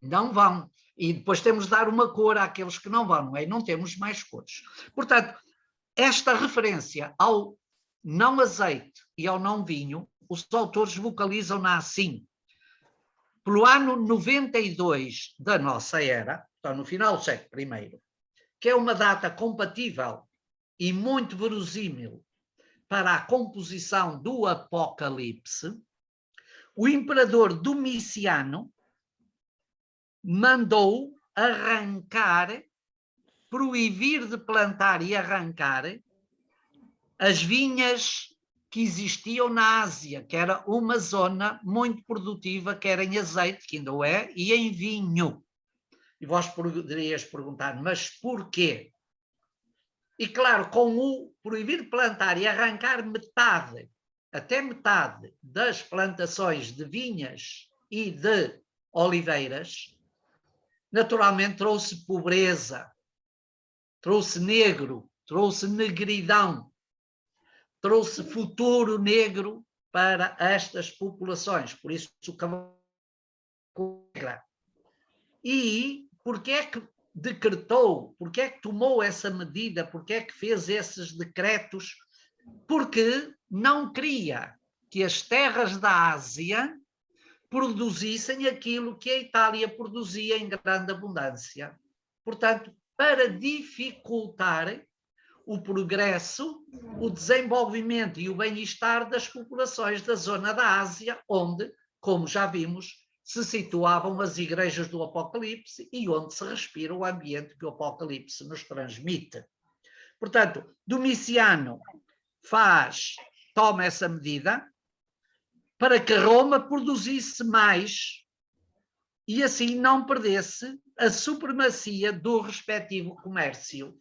Não vão. E depois temos de dar uma cor àqueles que não vão, não é? E não temos mais cores. Portanto, esta referência ao não azeite e ao não vinho, os autores vocalizam-na assim. Pelo ano 92 da nossa era, então no final do século I, que é uma data compatível e muito verosímil para a composição do Apocalipse, o imperador Domiciano mandou arrancar, proibir de plantar e arrancar as vinhas que existiam na Ásia, que era uma zona muito produtiva, quer em azeite, que ainda o é, e em vinho. E vós poderias perguntar, mas porquê? E claro, com o proibir de plantar e arrancar metade, até metade das plantações de vinhas e de oliveiras, naturalmente trouxe pobreza, trouxe negro, trouxe negridão, trouxe futuro negro para estas populações. Por isso o cavalo. E porque é que decretou, porque é que tomou essa medida, porque é que fez esses decretos? Porque não queria que as terras da Ásia produzissem aquilo que a Itália produzia em grande abundância. Portanto, para dificultar o progresso, o desenvolvimento e o bem-estar das populações da zona da Ásia, onde, como já vimos, se situavam as igrejas do Apocalipse e onde se respira o ambiente que o Apocalipse nos transmite. Portanto, Domiciano toma essa medida para que Roma produzisse mais e assim não perdesse a supremacia do respectivo comércio.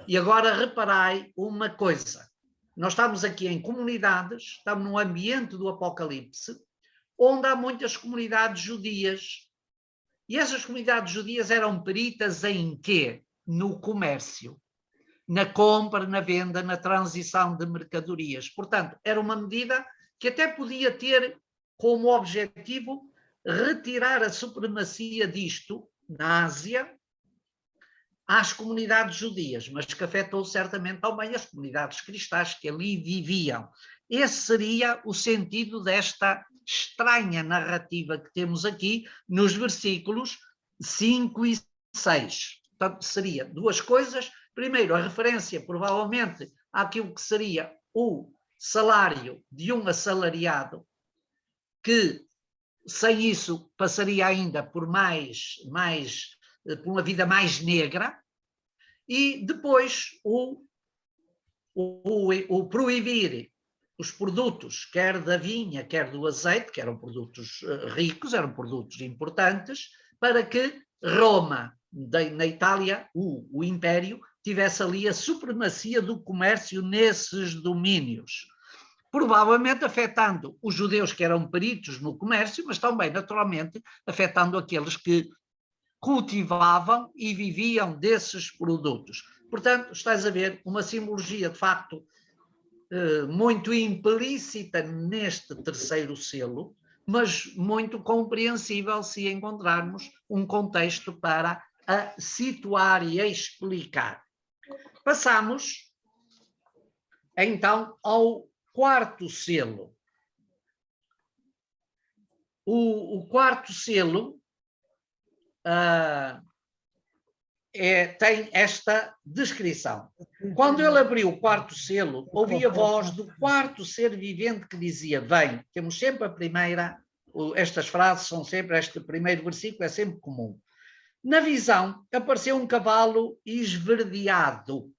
E agora reparai uma coisa, nós estamos aqui em comunidades, estamos num ambiente do Apocalipse, onde há muitas comunidades judias. E essas comunidades judias eram peritas em quê? No comércio, na compra, na venda, na transição de mercadorias. Portanto, era uma medida que até podia ter como objetivo retirar a supremacia disto na Ásia às comunidades judias, mas que afetou certamente também as comunidades cristãs que ali viviam. Esse seria o sentido desta estranha narrativa que temos aqui nos versículos 5 e 6. Portanto, seria duas coisas. Primeiro, a referência, provavelmente, àquilo que seria o salário de um assalariado, que sem isso passaria ainda por por uma vida mais negra, e depois o proibir os produtos, quer da vinha, quer do azeite, que eram produtos ricos, eram produtos importantes, para que Roma, na Itália, o Império, tivesse ali a supremacia do comércio nesses domínios. Provavelmente afetando os judeus que eram peritos no comércio, mas também, naturalmente, afetando aqueles que cultivavam e viviam desses produtos. Portanto, estás a ver uma simbologia, de facto, muito implícita neste terceiro selo, mas muito compreensível se encontrarmos um contexto para a situar e a explicar. Passamos, então, ao quarto selo. O quarto selo tem esta descrição. Quando ele abriu o quarto selo, ouvi a voz do quarto ser vivente que dizia: vem. Temos sempre a primeira, estas frases são sempre, este primeiro versículo é sempre comum. Na visão apareceu um cavalo esverdeado.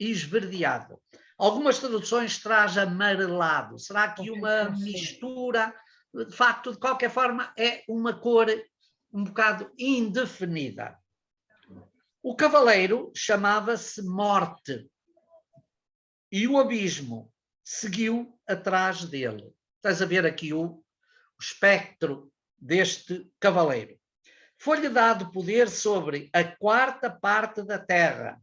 Esverdeado. Algumas traduções traz amarelado. Será aqui uma mistura? De facto, de qualquer forma, é uma cor um bocado indefinida. O cavaleiro chamava-se Morte. e o abismo seguiu atrás dele. Estás a ver aqui o espectro deste cavaleiro. Foi-lhe dado poder sobre a quarta parte da terra.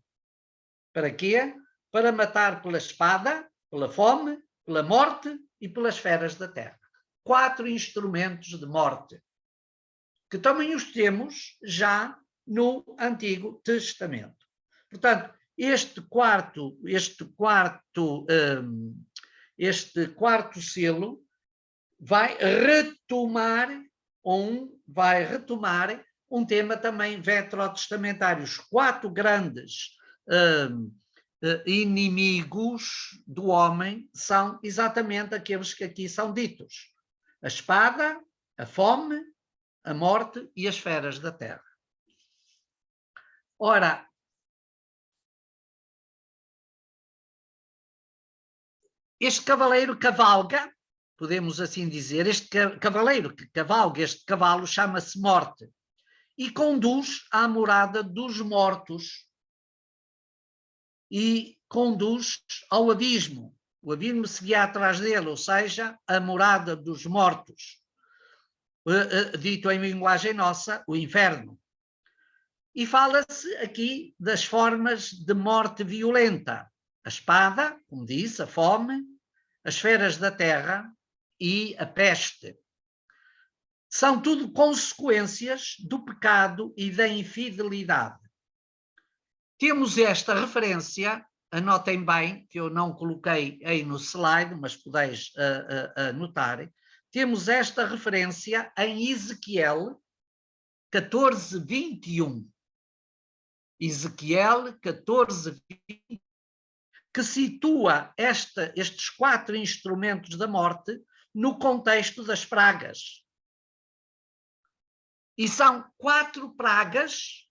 Para quê? Para matar pela espada, pela fome, pela morte e pelas feras da terra. 4 instrumentos de morte, que também os temos já no Antigo Testamento. Portanto, este quarto selo vai retomar um tema também veterotestamentário. Os 4 grandes inimigos do homem são exatamente aqueles que aqui são ditos: a espada, a fome, a morte e as feras da terra. Ora, este cavaleiro cavalga, podemos assim dizer, este cavaleiro que cavalga este cavalo chama-se Morte e conduz à morada dos mortos e conduz ao abismo. O abismo seguia atrás dele, ou seja, a morada dos mortos. Dito em linguagem nossa, o inferno. E fala-se aqui das formas de morte violenta. A espada, como diz, a fome, as feras da terra e a peste. São tudo consequências do pecado e da infidelidade. Temos esta referência, anotem bem, que eu não coloquei aí no slide, mas podeis anotar. Temos esta referência em Ezequiel 14:21. Ezequiel 14:21, que situa estes 4 instrumentos da morte no contexto das pragas. E são 4 pragas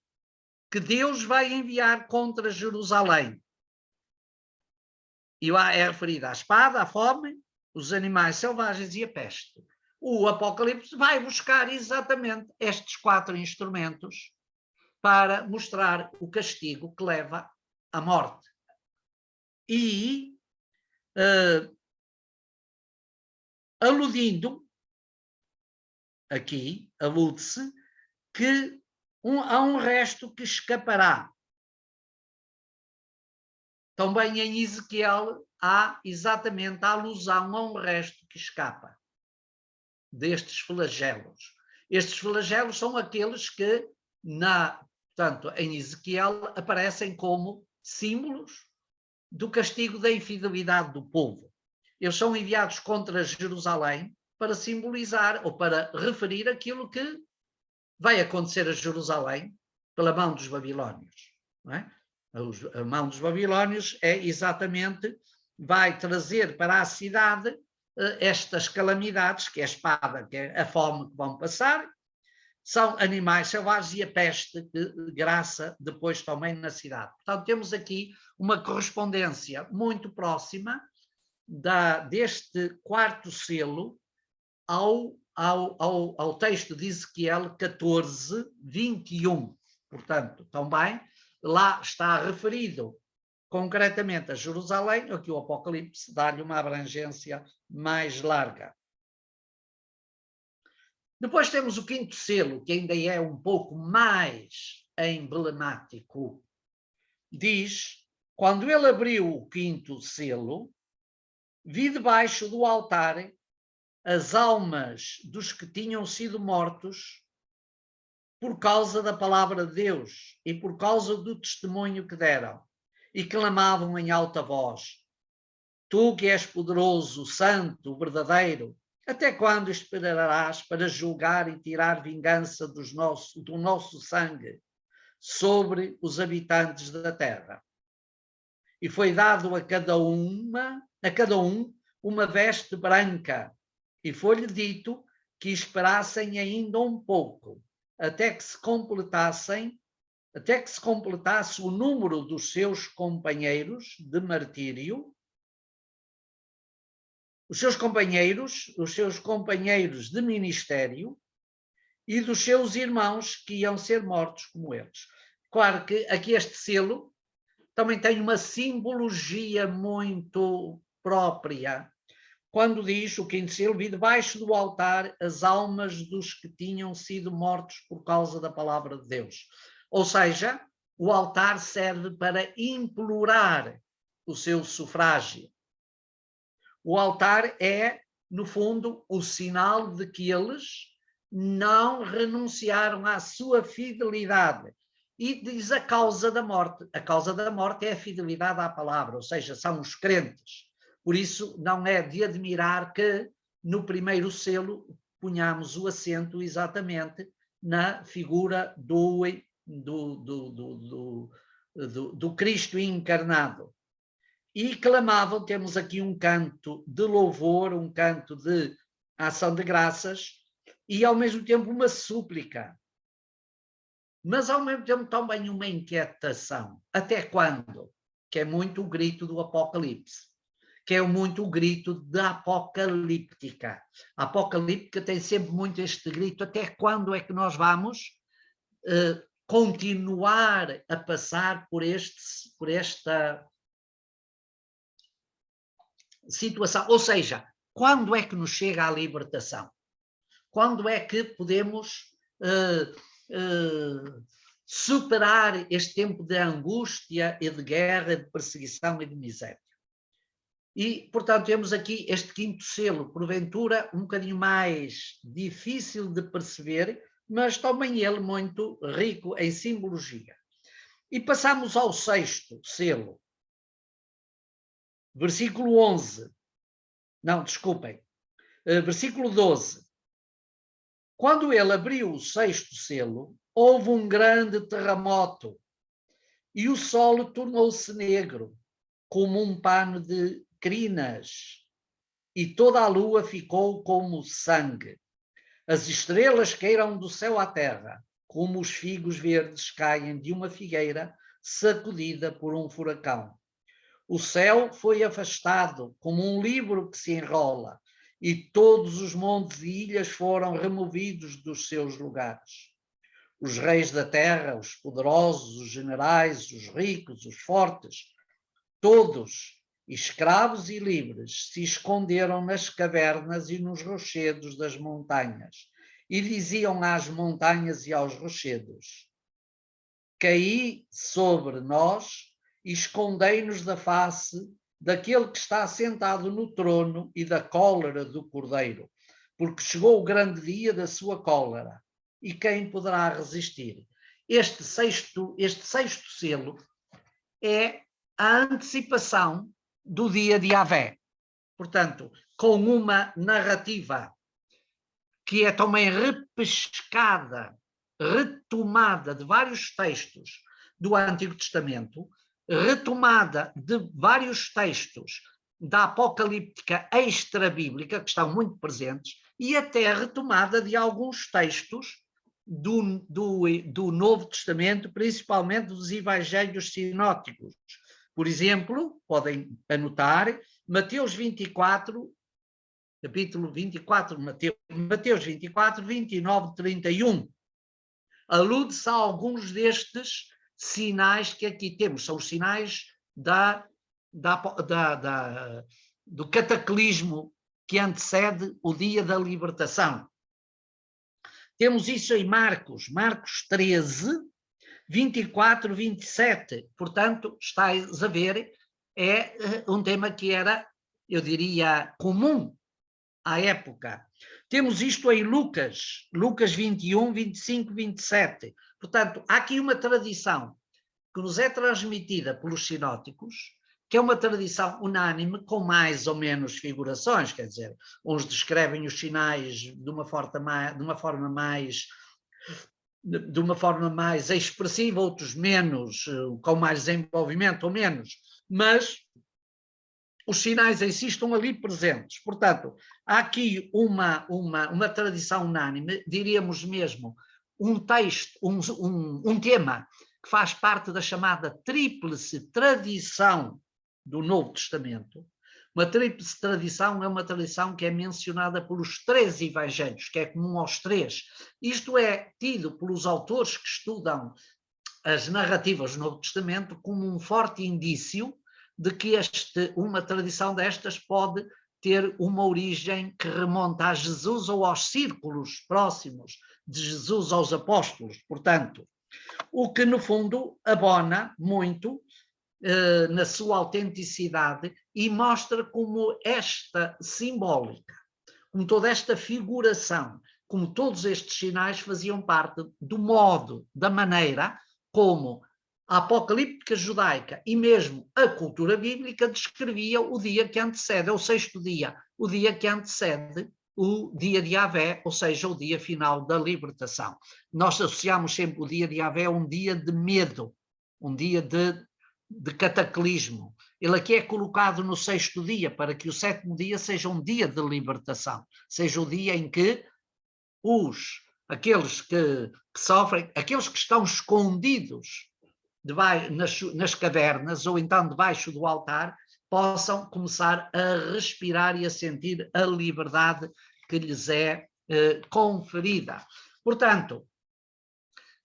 que Deus vai enviar contra Jerusalém. E lá é referida a espada, a fome, os animais selvagens e a peste. O Apocalipse vai buscar exatamente estes 4 instrumentos para mostrar o castigo que leva à morte. E, aqui, alude-se que há um resto que escapará. Também em Ezequiel há exatamente a alusão a um resto que escapa destes flagelos. Estes flagelos são aqueles que, portanto, em Ezequiel aparecem como símbolos do castigo da infidelidade do povo. Eles são enviados contra Jerusalém para simbolizar ou para referir aquilo que vai acontecer a Jerusalém pela mão dos babilónios. Não é? A mão dos babilónios vai trazer para a cidade estas calamidades, que é a espada, que é a fome que vão passar, são animais selvagens e a peste que graça depois também na cidade. Portanto, temos aqui uma correspondência muito próxima deste 4º selo ao texto de Ezequiel 14:21. Portanto, também lá está referido concretamente a Jerusalém, aqui o Apocalipse dá-lhe uma abrangência mais larga. Depois temos o 5º selo, que ainda é um pouco mais emblemático. Diz: quando ele abriu o 5º selo, vi debaixo do altar as almas dos que tinham sido mortos por causa da palavra de Deus e por causa do testemunho que deram, e clamavam em alta voz: tu que és poderoso, santo, verdadeiro, até quando esperarás para julgar e tirar vingança do nosso sangue sobre os habitantes da terra? E foi dado a cada um uma veste branca, e foi-lhe dito que esperassem ainda um pouco, até que se completasse o número dos seus companheiros de martírio, os seus companheiros de ministério e dos seus irmãos que iam ser mortos como eles. Claro que aqui este selo também tem uma simbologia muito própria, quando diz o quinto selo: vi debaixo do altar as almas dos que tinham sido mortos por causa da palavra de Deus. Ou seja, o altar serve para implorar o seu sufrágio. O altar é, no fundo, o sinal de que eles não renunciaram à sua fidelidade. E diz a causa da morte. A causa da morte é a fidelidade à palavra, ou seja, são os crentes. Por isso, não é de admirar que no primeiro selo ponhamos o acento exatamente na figura do Cristo encarnado. E clamavam, temos aqui um canto de louvor, um canto de ação de graças e ao mesmo tempo uma súplica. Mas ao mesmo tempo também uma inquietação. Até quando? Que é muito o grito do Apocalipse. Que é muito o grito da apocalíptica. A apocalíptica tem sempre muito este grito: até quando é que nós vamos continuar a passar por esta situação? Ou seja, quando é que nos chega a libertação? Quando é que podemos superar este tempo de angústia e de guerra, de perseguição e de miséria? E, portanto, temos aqui este quinto selo, porventura um bocadinho mais difícil de perceber, mas também ele muito rico em simbologia. E passamos ao sexto selo, versículo 11. Não, desculpem. Versículo 12. Quando ele abriu o sexto selo, houve um grande terremoto e o solo tornou-se negro, como um pano de crinas, e toda a lua ficou como sangue. As estrelas caíram do céu à terra, como os figos verdes caem de uma figueira sacudida por um furacão. O céu foi afastado como um livro que se enrola, e todos os montes e ilhas foram removidos dos seus lugares. Os reis da terra, os poderosos, os generais, os ricos, os fortes, todos, escravos e livres, se esconderam nas cavernas e nos rochedos das montanhas, e diziam às montanhas e aos rochedos: caí sobre nós e escondei-nos da face daquele que está sentado no trono e da cólera do Cordeiro, porque chegou o grande dia da sua cólera, e quem poderá resistir? Este sexto selo é a antecipação do dia de Yahvé. Portanto, com uma narrativa que é também repescada, retomada de vários textos do Antigo Testamento, retomada de vários textos da apocalíptica extra-bíblica, que estão muito presentes, e até retomada de alguns textos do Novo Testamento, principalmente dos evangelhos sinóticos. Por exemplo, podem anotar, Mateus 24, capítulo 24, Mateus 24, 29, 31. Alude-se a alguns destes sinais que aqui temos. São os sinais do cataclismo que antecede o dia da libertação. Temos isso em Marcos 13, 24, 27. Portanto, estáis a ver, é um tema que era, eu diria, comum à época. Temos isto em Lucas 21, 25, 27. Portanto, há aqui uma tradição que nos é transmitida pelos sinóticos, que é uma tradição unânime, com mais ou menos figurações, quer dizer, uns descrevem os sinais de uma forma mais expressiva, outros menos, com mais desenvolvimento ou menos, mas os sinais em si estão ali presentes. Portanto, há aqui uma tradição unânime, diríamos mesmo, um texto, um tema que faz parte da chamada tríplice tradição do Novo Testamento. Uma tríplice tradição é uma tradição que é mencionada pelos 3 evangelhos, que é comum aos 3. Isto é tido pelos autores que estudam as narrativas do Novo Testamento como um forte indício de que uma tradição destas pode ter uma origem que remonta a Jesus ou aos círculos próximos de Jesus aos apóstolos. Portanto, o que no fundo abona muito na sua autenticidade e mostra como esta simbólica, como toda esta figuração, como todos estes sinais faziam parte do modo, da maneira como a apocalíptica judaica e mesmo a cultura bíblica descrevia o dia que antecede, o sexto dia, o dia que antecede o dia de Yahvé, ou seja, o dia final da libertação. Nós associamos sempre o dia de Yahvé a um dia de medo, um dia de cataclismo. Ele aqui é colocado no sexto dia, para que o sétimo dia seja um dia de libertação, seja o dia em que aqueles que sofrem, aqueles que estão escondidos nas cavernas ou então debaixo do altar, possam começar a respirar e a sentir a liberdade que lhes é conferida. Portanto,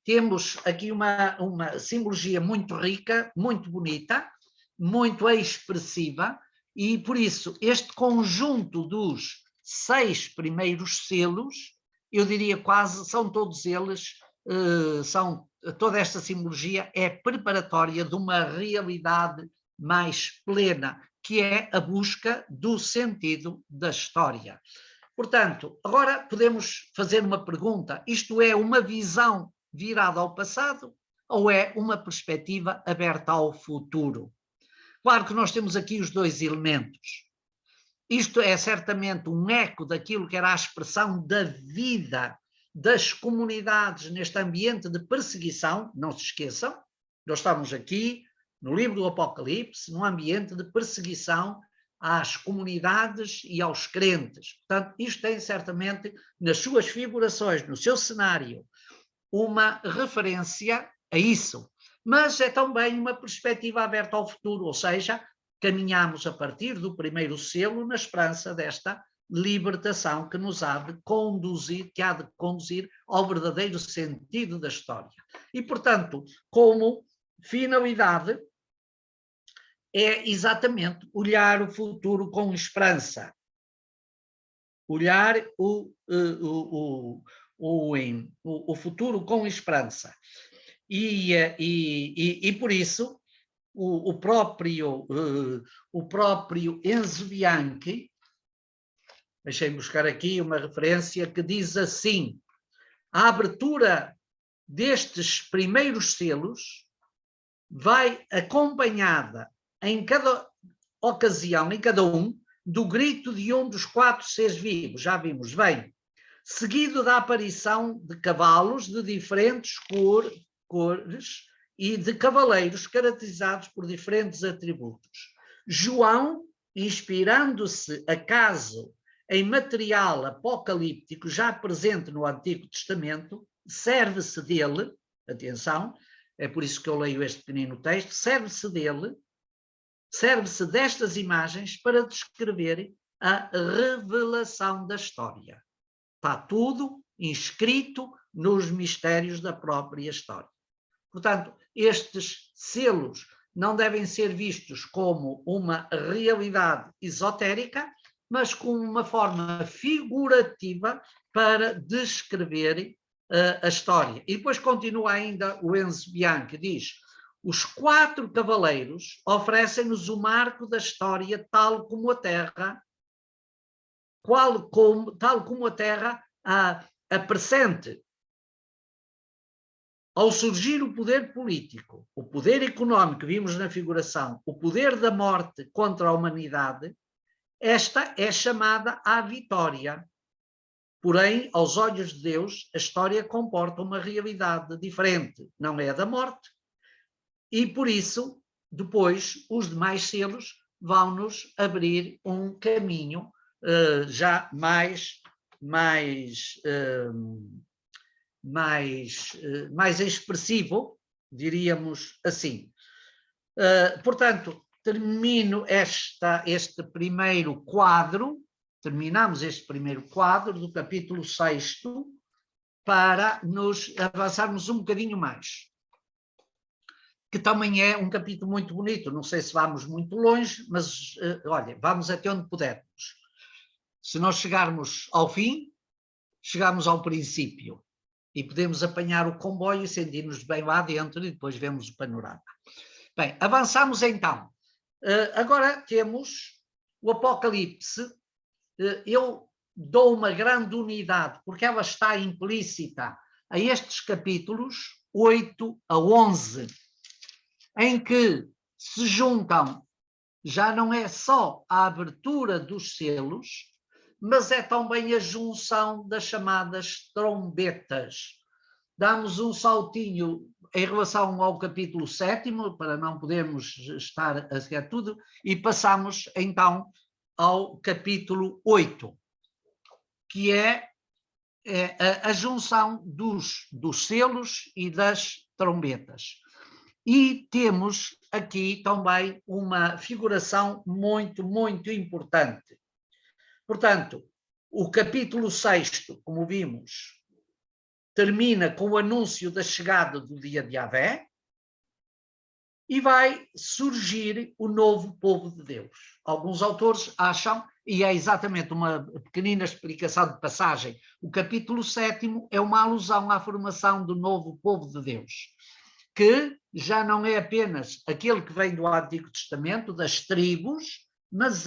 temos aqui uma simbologia muito rica, muito bonita, muito expressiva, e por isso este conjunto dos 6 primeiros selos, eu diria quase, são todos eles, toda esta simbologia é preparatória de uma realidade mais plena, que é a busca do sentido da história. Portanto, agora podemos fazer uma pergunta: isto é uma visão virada ao passado ou é uma perspectiva aberta ao futuro? Claro que nós temos aqui os dois elementos. Isto é certamente um eco daquilo que era a expressão da vida das comunidades neste ambiente de perseguição. Não se esqueçam, nós estamos aqui no livro do Apocalipse, num ambiente de perseguição às comunidades e aos crentes. Portanto, isto tem certamente, nas suas figurações, no seu cenário, uma referência a isso. Mas é também uma perspectiva aberta ao futuro, ou seja, caminhamos a partir do primeiro selo na esperança desta libertação que nos há de conduzir ao verdadeiro sentido da história. E, portanto, como finalidade, é exatamente olhar o futuro com esperança. Olhar o futuro com esperança. E por isso, o próprio Enzo Bianchi, deixem-me buscar aqui uma referência que diz assim: a abertura destes primeiros selos vai acompanhada em cada ocasião, em cada um, do grito de um dos 4 seres vivos, já vimos bem, seguido da aparição de cavalos de diferentes cores e de cavaleiros caracterizados por diferentes atributos. João, inspirando-se acaso em material apocalíptico já presente no Antigo Testamento, serve-se dele, atenção, é por isso que eu leio este pequenino texto, serve-se destas imagens para descrever a revelação da história. Está tudo inscrito nos mistérios da própria história. Portanto, estes selos não devem ser vistos como uma realidade esotérica, mas como uma forma figurativa para descrever a história. E depois continua ainda o Enzo Bianchi, diz: os 4 cavaleiros oferecem-nos o marco da história tal como a Terra, a presente. Ao surgir o poder político, o poder económico, vimos na figuração, o poder da morte contra a humanidade, esta é chamada à vitória. Porém, aos olhos de Deus, a história comporta uma realidade diferente, não é a da morte. E por isso, depois, os demais selos vão-nos abrir um caminho já mais expressivo, diríamos assim. Portanto, terminamos este primeiro quadro do capítulo 6 para nos avançarmos um bocadinho mais. que também é um capítulo muito bonito. Não sei se vamos muito longe, mas olha, vamos até onde pudermos. Se nós chegarmos ao fim, chegamos ao princípio e podemos apanhar o comboio e sentir-nos bem lá dentro e depois vemos o panorama. Bem, avançamos então. Agora temos o Apocalipse. Eu dou uma grande unidade, porque ela está implícita a estes capítulos 8 a 11, em que se juntam, já não é só a abertura dos selos, mas é também a junção das chamadas trombetas. Damos um saltinho em relação ao capítulo 7º, para não podermos estar a seguir tudo, e passamos então ao capítulo 8, que é a junção dos selos e das trombetas. E temos aqui também uma figuração muito, muito importante. Portanto, o capítulo 6º, como vimos, termina com o anúncio da chegada do dia de Yahvé e vai surgir o novo povo de Deus. Alguns autores acham, e é exatamente uma pequenina explicação de passagem, o capítulo 7º é uma alusão à formação do novo povo de Deus, que já não é apenas aquele que vem do Antigo Testamento, das tribos, mas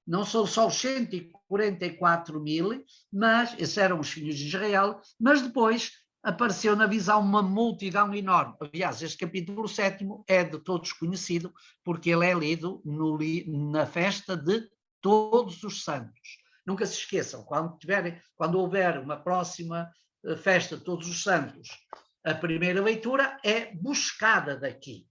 não são só os 144 mil, mas esses eram os filhos de Israel, mas depois apareceu na visão uma multidão enorme. Aliás, este capítulo 7º é de todos conhecido, porque ele é lido na festa de Todos os Santos. Nunca se esqueçam, quando houver uma próxima festa de Todos os Santos, a primeira leitura é buscada daqui.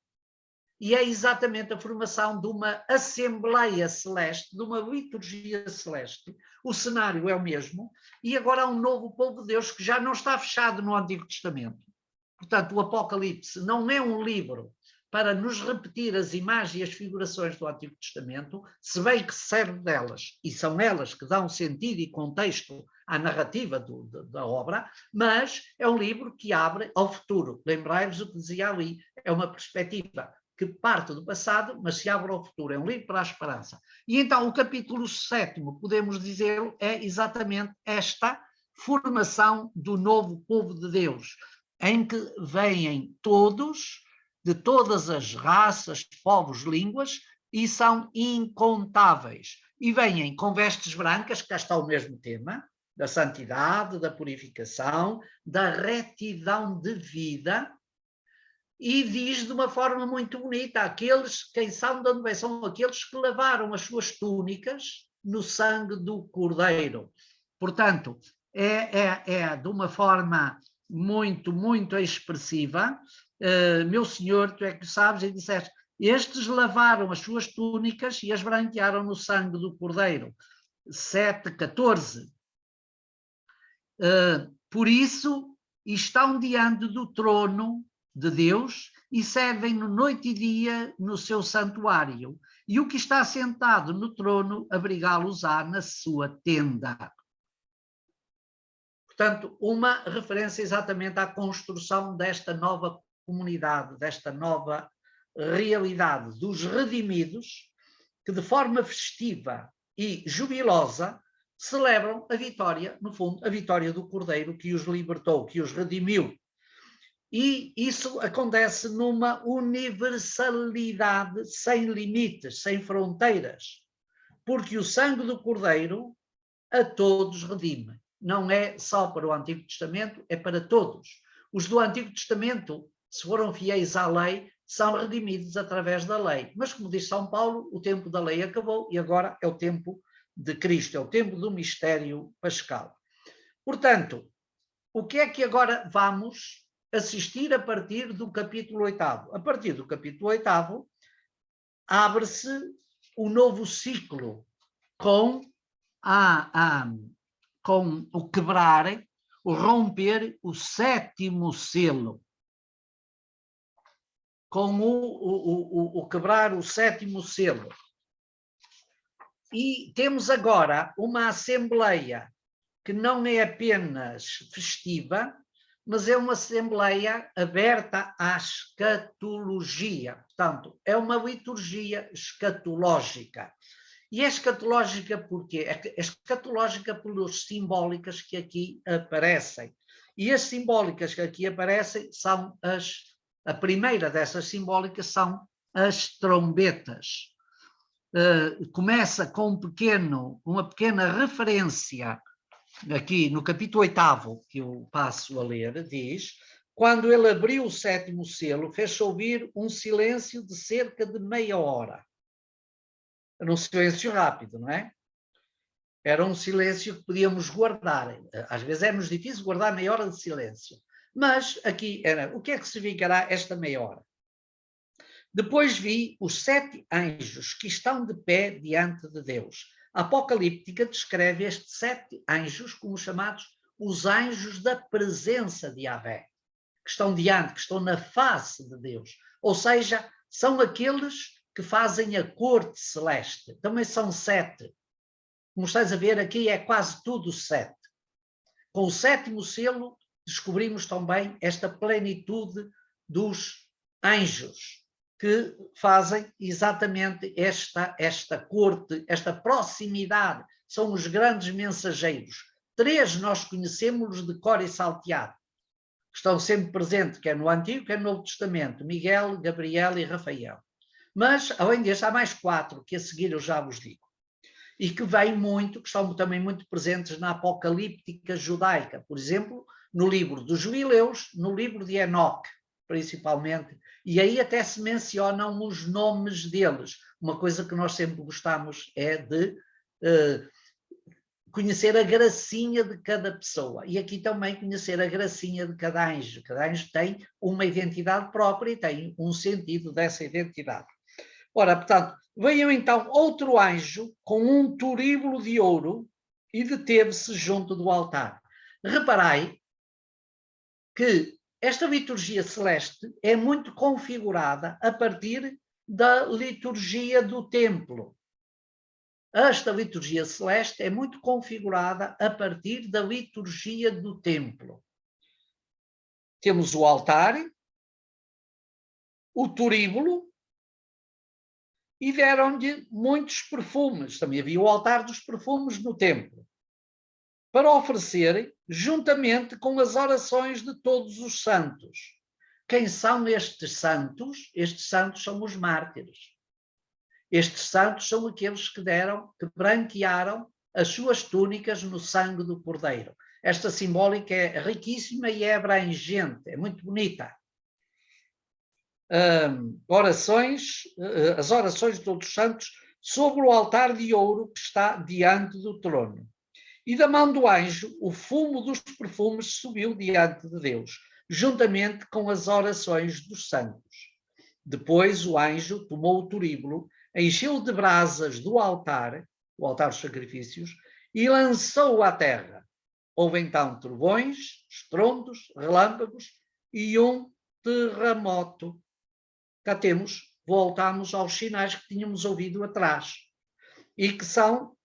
E é exatamente a formação de uma Assembleia Celeste, de uma liturgia celeste. O cenário é o mesmo, e agora há um novo povo de Deus que já não está fechado no Antigo Testamento. Portanto, o Apocalipse não é um livro para nos repetir as imagens e as figurações do Antigo Testamento, se bem que se serve delas, e são elas que dão sentido e contexto à narrativa da obra, mas é um livro que abre ao futuro. Lembrai-vos o que dizia ali, é uma perspectiva que parte do passado, mas se abre ao futuro, é um livro para a esperança. E então o capítulo 7º, podemos dizer, é exatamente esta formação do novo povo de Deus, em que vêm todos, de todas as raças, povos, línguas, e são incontáveis. E vêm com vestes brancas, que cá está o mesmo tema, da santidade, da purificação, da retidão de vida, e diz de uma forma muito bonita, quem são de onde vem, são aqueles que lavaram as suas túnicas no sangue do Cordeiro. Portanto, é de uma forma muito, muito expressiva. Meu Senhor, tu é que sabes, e disseste, estes lavaram as suas túnicas e as branquearam no sangue do Cordeiro. 7:14. Por isso estão diante do trono de Deus e servem-no noite e dia no seu santuário, e o que está sentado no trono abrigá-los-á na sua tenda. Portanto, uma referência exatamente à construção desta nova comunidade, desta nova realidade dos redimidos, que de forma festiva e jubilosa celebram a vitória, no fundo, a vitória do Cordeiro que os libertou, que os redimiu. E isso acontece numa universalidade sem limites, sem fronteiras, porque o sangue do Cordeiro a todos redime. Não é só para o Antigo Testamento, é para todos. Os do Antigo Testamento, se foram fiéis à lei, são redimidos através da lei. Mas, como diz São Paulo, o tempo da lei acabou e agora é o tempo de Cristo, é o tempo do mistério pascal. Portanto, o que é que agora vamos assistir a partir do capítulo 8º? A partir do capítulo 8º, abre-se um novo ciclo com o quebrar, o romper o 7º selo. Com o quebrar o 7º selo. E temos agora uma assembleia que não é apenas festiva, mas é uma assembleia aberta à escatologia. Portanto, é uma liturgia escatológica. E é escatológica porquê? É escatológica pelas simbólicas que aqui aparecem. E as simbólicas que aqui aparecem são a primeira dessas simbólicas são as trombetas. Começa com uma pequena referência aqui no capítulo 8º, que eu passo a ler, diz: quando ele abriu o 7º selo, fez-se ouvir um silêncio de cerca de meia hora. Era um silêncio rápido, não é? Era um silêncio que podíamos guardar. Às vezes é-nos difícil guardar meia hora de silêncio. Mas aqui era, o que é que significará esta meia hora? Depois vi os 7 anjos que estão de pé diante de Deus. A Apocalíptica descreve estes 7 anjos como chamados os anjos da presença de Yahvé, que estão diante, que estão na face de Deus. Ou seja, são aqueles que fazem a corte celeste. Também são 7. Como estás a ver, aqui é quase tudo 7. Com o 7º selo, descobrimos também esta plenitude dos anjos, que fazem exatamente esta corte, esta proximidade. São os grandes mensageiros. 3 nós conhecemos de cor e salteado. Estão sempre presentes, quer no Antigo, quer no Novo Testamento. Miguel, Gabriel e Rafael. Mas, além destes, há mais 4, que a seguir eu já vos digo. E que que estão também muito presentes na Apocalíptica judaica. Por exemplo, no livro dos Jubileus, no livro de Enoque, principalmente. E aí até se mencionam os nomes deles. Uma coisa que nós sempre gostamos é de conhecer a gracinha de cada pessoa. E aqui também conhecer a gracinha de cada anjo. Cada anjo tem uma identidade própria e tem um sentido dessa identidade. Ora, portanto, veio então outro anjo com um turíbulo de ouro e deteve-se junto do altar. Reparai que esta liturgia celeste é muito configurada a partir da liturgia do templo. Esta liturgia celeste é muito configurada a partir da liturgia do templo. Temos o altar, o turíbulo, e deram-lhe muitos perfumes. Também havia o altar dos perfumes no templo, para oferecerem juntamente com as orações de todos os santos. Quem são estes santos? Estes santos são os mártires. Estes santos são aqueles que branquearam as suas túnicas no sangue do Cordeiro. Esta simbólica é riquíssima e é abrangente, é muito bonita. As orações de todos os santos sobre o altar de ouro que está diante do trono. E da mão do anjo, o fumo dos perfumes subiu diante de Deus, juntamente com as orações dos santos. Depois o anjo tomou o turíbulo, encheu de brasas do altar, o altar dos sacrifícios, e lançou-o à terra. Houve então trovões, estrondos, relâmpagos e um terremoto. Cá voltamos aos sinais que tínhamos ouvido atrás e que são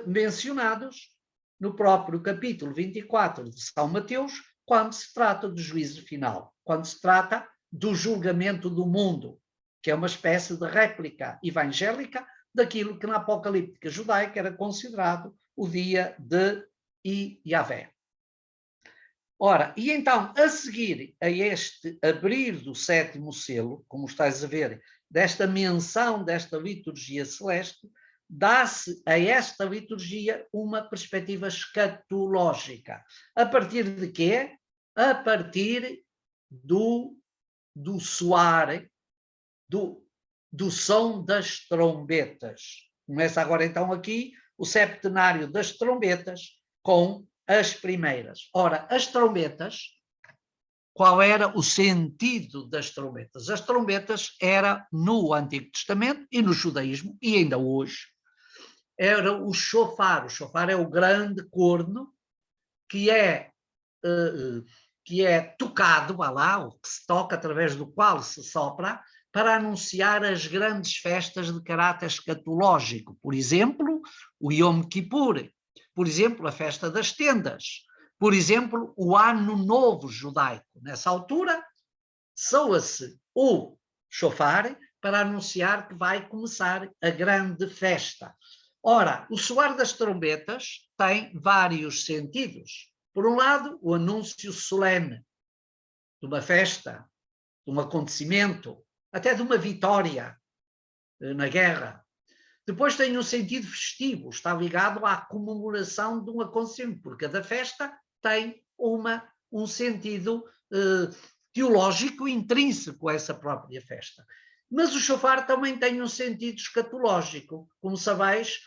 mencionados no próprio capítulo 24 de São Mateus, quando se trata do juízo final, quando se trata do julgamento do mundo, que é uma espécie de réplica evangélica daquilo que na Apocalíptica judaica era considerado o dia de Yahvé. Ora, e então, a seguir a este abrir do 7º selo, como estás a ver, desta menção desta liturgia celeste, dá-se a esta liturgia uma perspectiva escatológica. A partir de quê? A partir do soar, do som das trombetas. Começa agora então aqui o septenário das trombetas com as primeiras. Ora, as trombetas, qual era o sentido das trombetas? As trombetas era no Antigo Testamento e no judaísmo, e ainda hoje, era o shofar. O shofar é o grande corno que é tocado, vá lá, o que se toca através do qual se sopra, para anunciar as grandes festas de caráter escatológico. Por exemplo, o Yom Kippur. Por exemplo, a festa das tendas. Por exemplo, o Ano Novo judaico. Nessa altura, soa-se o shofar para anunciar que vai começar a grande festa. Ora, o soar das trombetas tem vários sentidos. Por um lado, o anúncio solene de uma festa, de um acontecimento, até de uma vitória na guerra. Depois tem um sentido festivo, está ligado à comemoração de um acontecimento, porque cada festa tem um sentido teológico intrínseco a essa própria festa. Mas o shofar também tem um sentido escatológico. Como sabeis,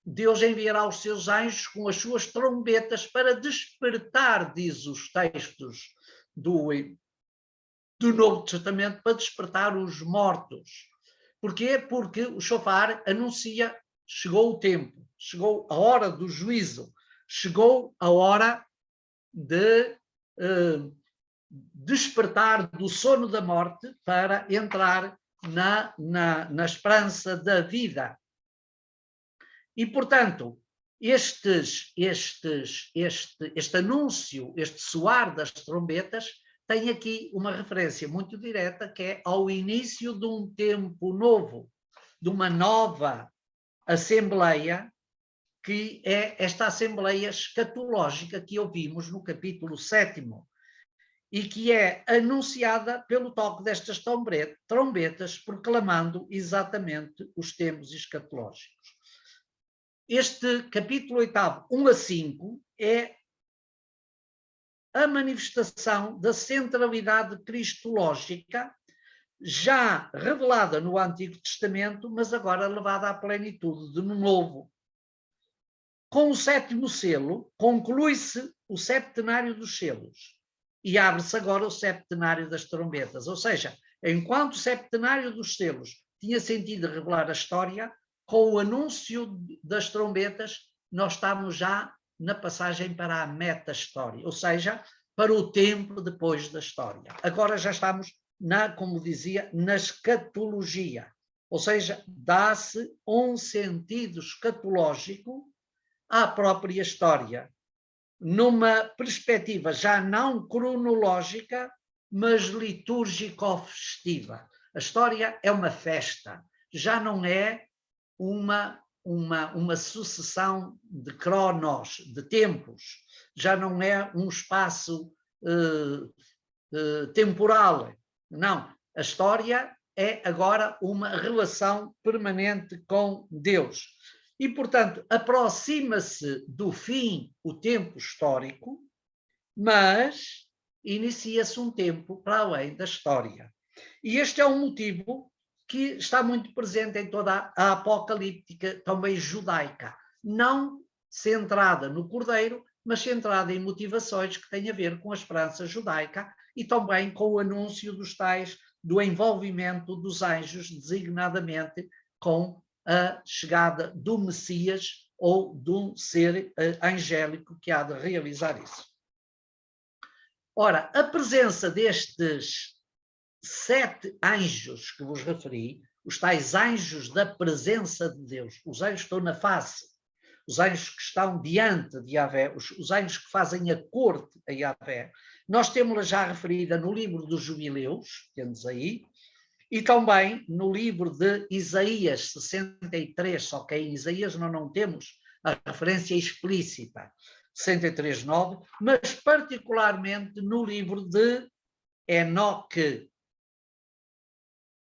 Deus enviará os seus anjos com as suas trombetas para despertar, diz os textos do Novo Testamento, para despertar os mortos. Porquê? Porque o shofar anuncia: chegou o tempo, chegou a hora do juízo, chegou a hora de despertar do sono da morte para entrar na esperança da vida. E, portanto, este anúncio, este soar das trombetas, tem aqui uma referência muito direta, que é ao início de um tempo novo, de uma nova assembleia, que é esta assembleia escatológica que ouvimos no capítulo 7º, e que é anunciada pelo toque destas trombetas, proclamando exatamente os tempos escatológicos. Este capítulo 8º, 1 a 5, é a manifestação da centralidade cristológica, já revelada no Antigo Testamento, mas agora levada à plenitude no Novo. Com o 7º selo, conclui-se o septenário dos selos e abre-se agora o septenário das trombetas. Ou seja, enquanto o septenário dos selos tinha sentido revelar a história, com o anúncio das trombetas, nós estamos já na passagem para a meta-história, ou seja, para o tempo depois da história. Agora já estamos, como dizia, na escatologia, ou seja, dá-se um sentido escatológico à própria história, numa perspectiva já não cronológica, mas litúrgico-festiva. A história é uma festa, já não é uma sucessão de cronos, de tempos, já não é um espaço temporal. Não, a história é agora uma relação permanente com Deus. E, portanto, aproxima-se do fim o tempo histórico, mas inicia-se um tempo para além da história. E este é um motivo que está muito presente em toda a apocalíptica, também judaica, não centrada no Cordeiro, mas centrada em motivações que têm a ver com a esperança judaica e também com o anúncio dos tais, do envolvimento dos anjos, designadamente com a chegada do Messias ou de um ser angélico que há de realizar isso. Ora, a presença destes 7 anjos que vos referi, os tais anjos da presença de Deus, os anjos que estão na face, os anjos que estão diante de Yahvé, os anjos que fazem a corte a Yahvé, nós temos-la já referida no livro dos Jubileus, temos aí, e também no livro de Isaías 63, só que em Isaías nós não temos a referência explícita, 63:9, mas particularmente no livro de Enoque,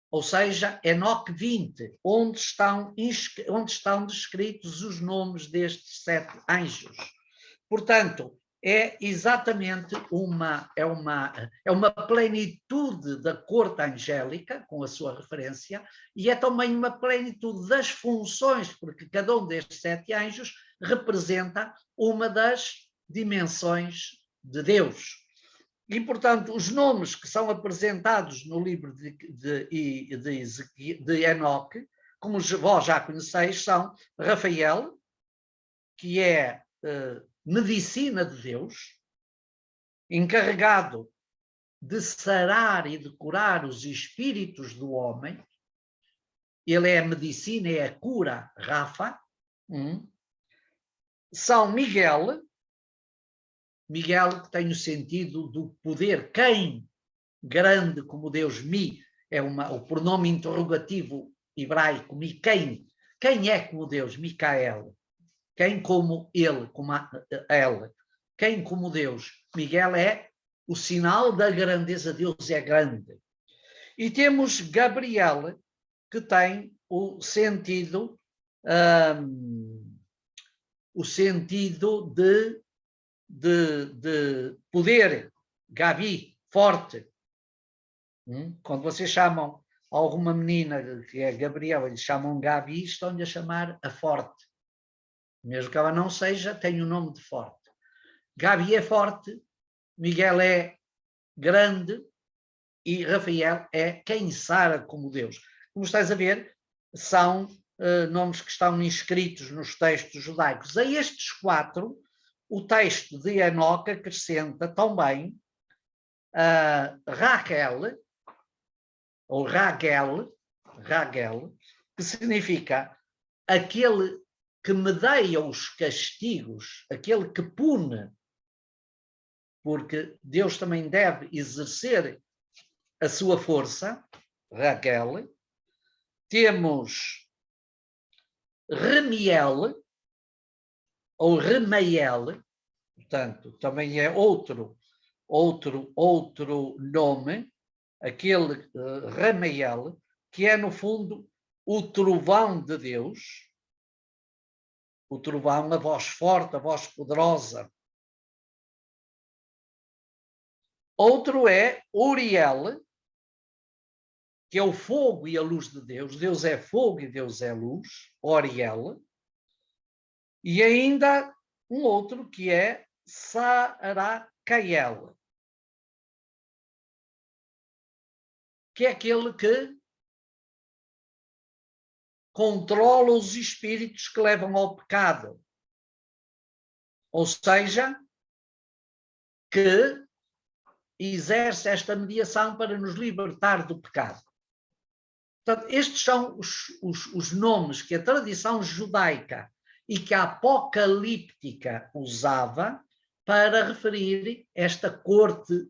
ou seja, Enoque 20, onde estão descritos os nomes destes 7 anjos. Portanto, é exatamente uma plenitude da corte angélica, com a sua referência, e é também uma plenitude das funções, porque cada um destes 7 anjos representa uma das dimensões de Deus. E, portanto, os nomes que são apresentados no livro de Enoque, como vós já conheceis, são Rafael, que é medicina de Deus, encarregado de sarar e de curar os espíritos do homem. Ele é a medicina, é a cura, Rafa. São Miguel, Miguel, que tem o sentido do poder. Quem, grande como Deus, é o pronome interrogativo hebraico, quem? Quem é como Deus? Micael. Quem como ele, como ela? Quem como Deus? Miguel é o sinal da grandeza. Deus é grande. E temos Gabriel, que tem o sentido de poder. Gabi, forte. Quando vocês chamam alguma menina que é Gabriela, eles chamam Gabi, estão-lhe a chamar a forte. Mesmo que ela não seja, tem o nome de forte. Gabi é forte, Miguel é grande e Rafael é quem sara como Deus. Como estás a ver, são nomes que estão inscritos nos textos judaicos. A estes 4, o texto de Enoque acrescenta também Raquel, ou Raguel, que significa aquele que medeia os castigos, aquele que pune, porque Deus também deve exercer a sua força, Raquel. Temos Remiel, ou Remael, portanto, também é outro nome, aquele Remael, que é, no fundo, o trovão de Deus, o trovão, a voz forte, a voz poderosa. Outro é Uriel, que é o fogo e a luz de Deus. Deus é fogo e Deus é luz, Oriel. E ainda um outro que é Saracael, que é aquele que controla os espíritos que levam ao pecado. Ou seja, que exerce esta mediação para nos libertar do pecado. Portanto, estes são os nomes que a tradição judaica e que a apocalíptica usava para referir esta corte,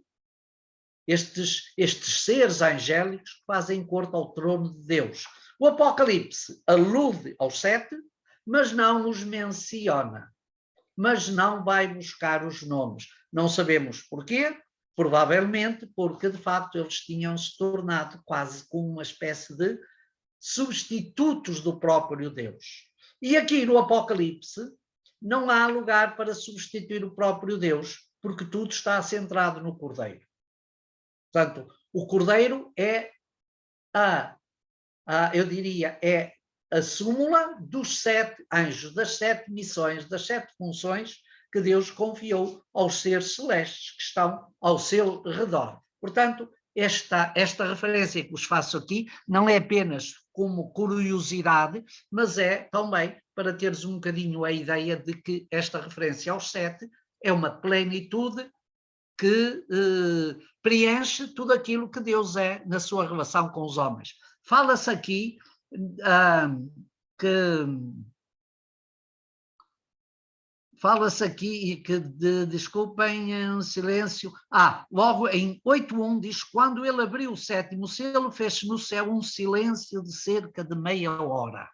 estes seres angélicos que fazem corte ao trono de Deus. O Apocalipse alude aos 7, mas não os menciona, mas não vai buscar os nomes. Não sabemos porquê, provavelmente porque, de facto, eles tinham se tornado quase como uma espécie de substitutos do próprio Deus. E aqui no Apocalipse não há lugar para substituir o próprio Deus, porque tudo está centrado no Cordeiro. Portanto, o Cordeiro é eu diria, é a súmula dos 7 anjos, das 7 missões, das 7 funções que Deus confiou aos seres celestes que estão ao seu redor. Portanto, esta referência que vos faço aqui não é apenas como curiosidade, mas é também para teres um bocadinho a ideia de que esta referência aos 7 é uma plenitude que preenche tudo aquilo que Deus é na sua relação com os homens. Fala-se aqui desculpem, silêncio. Logo em 8.1 diz: quando ele abriu o 7º selo, fez-se no céu um silêncio de cerca de meia hora.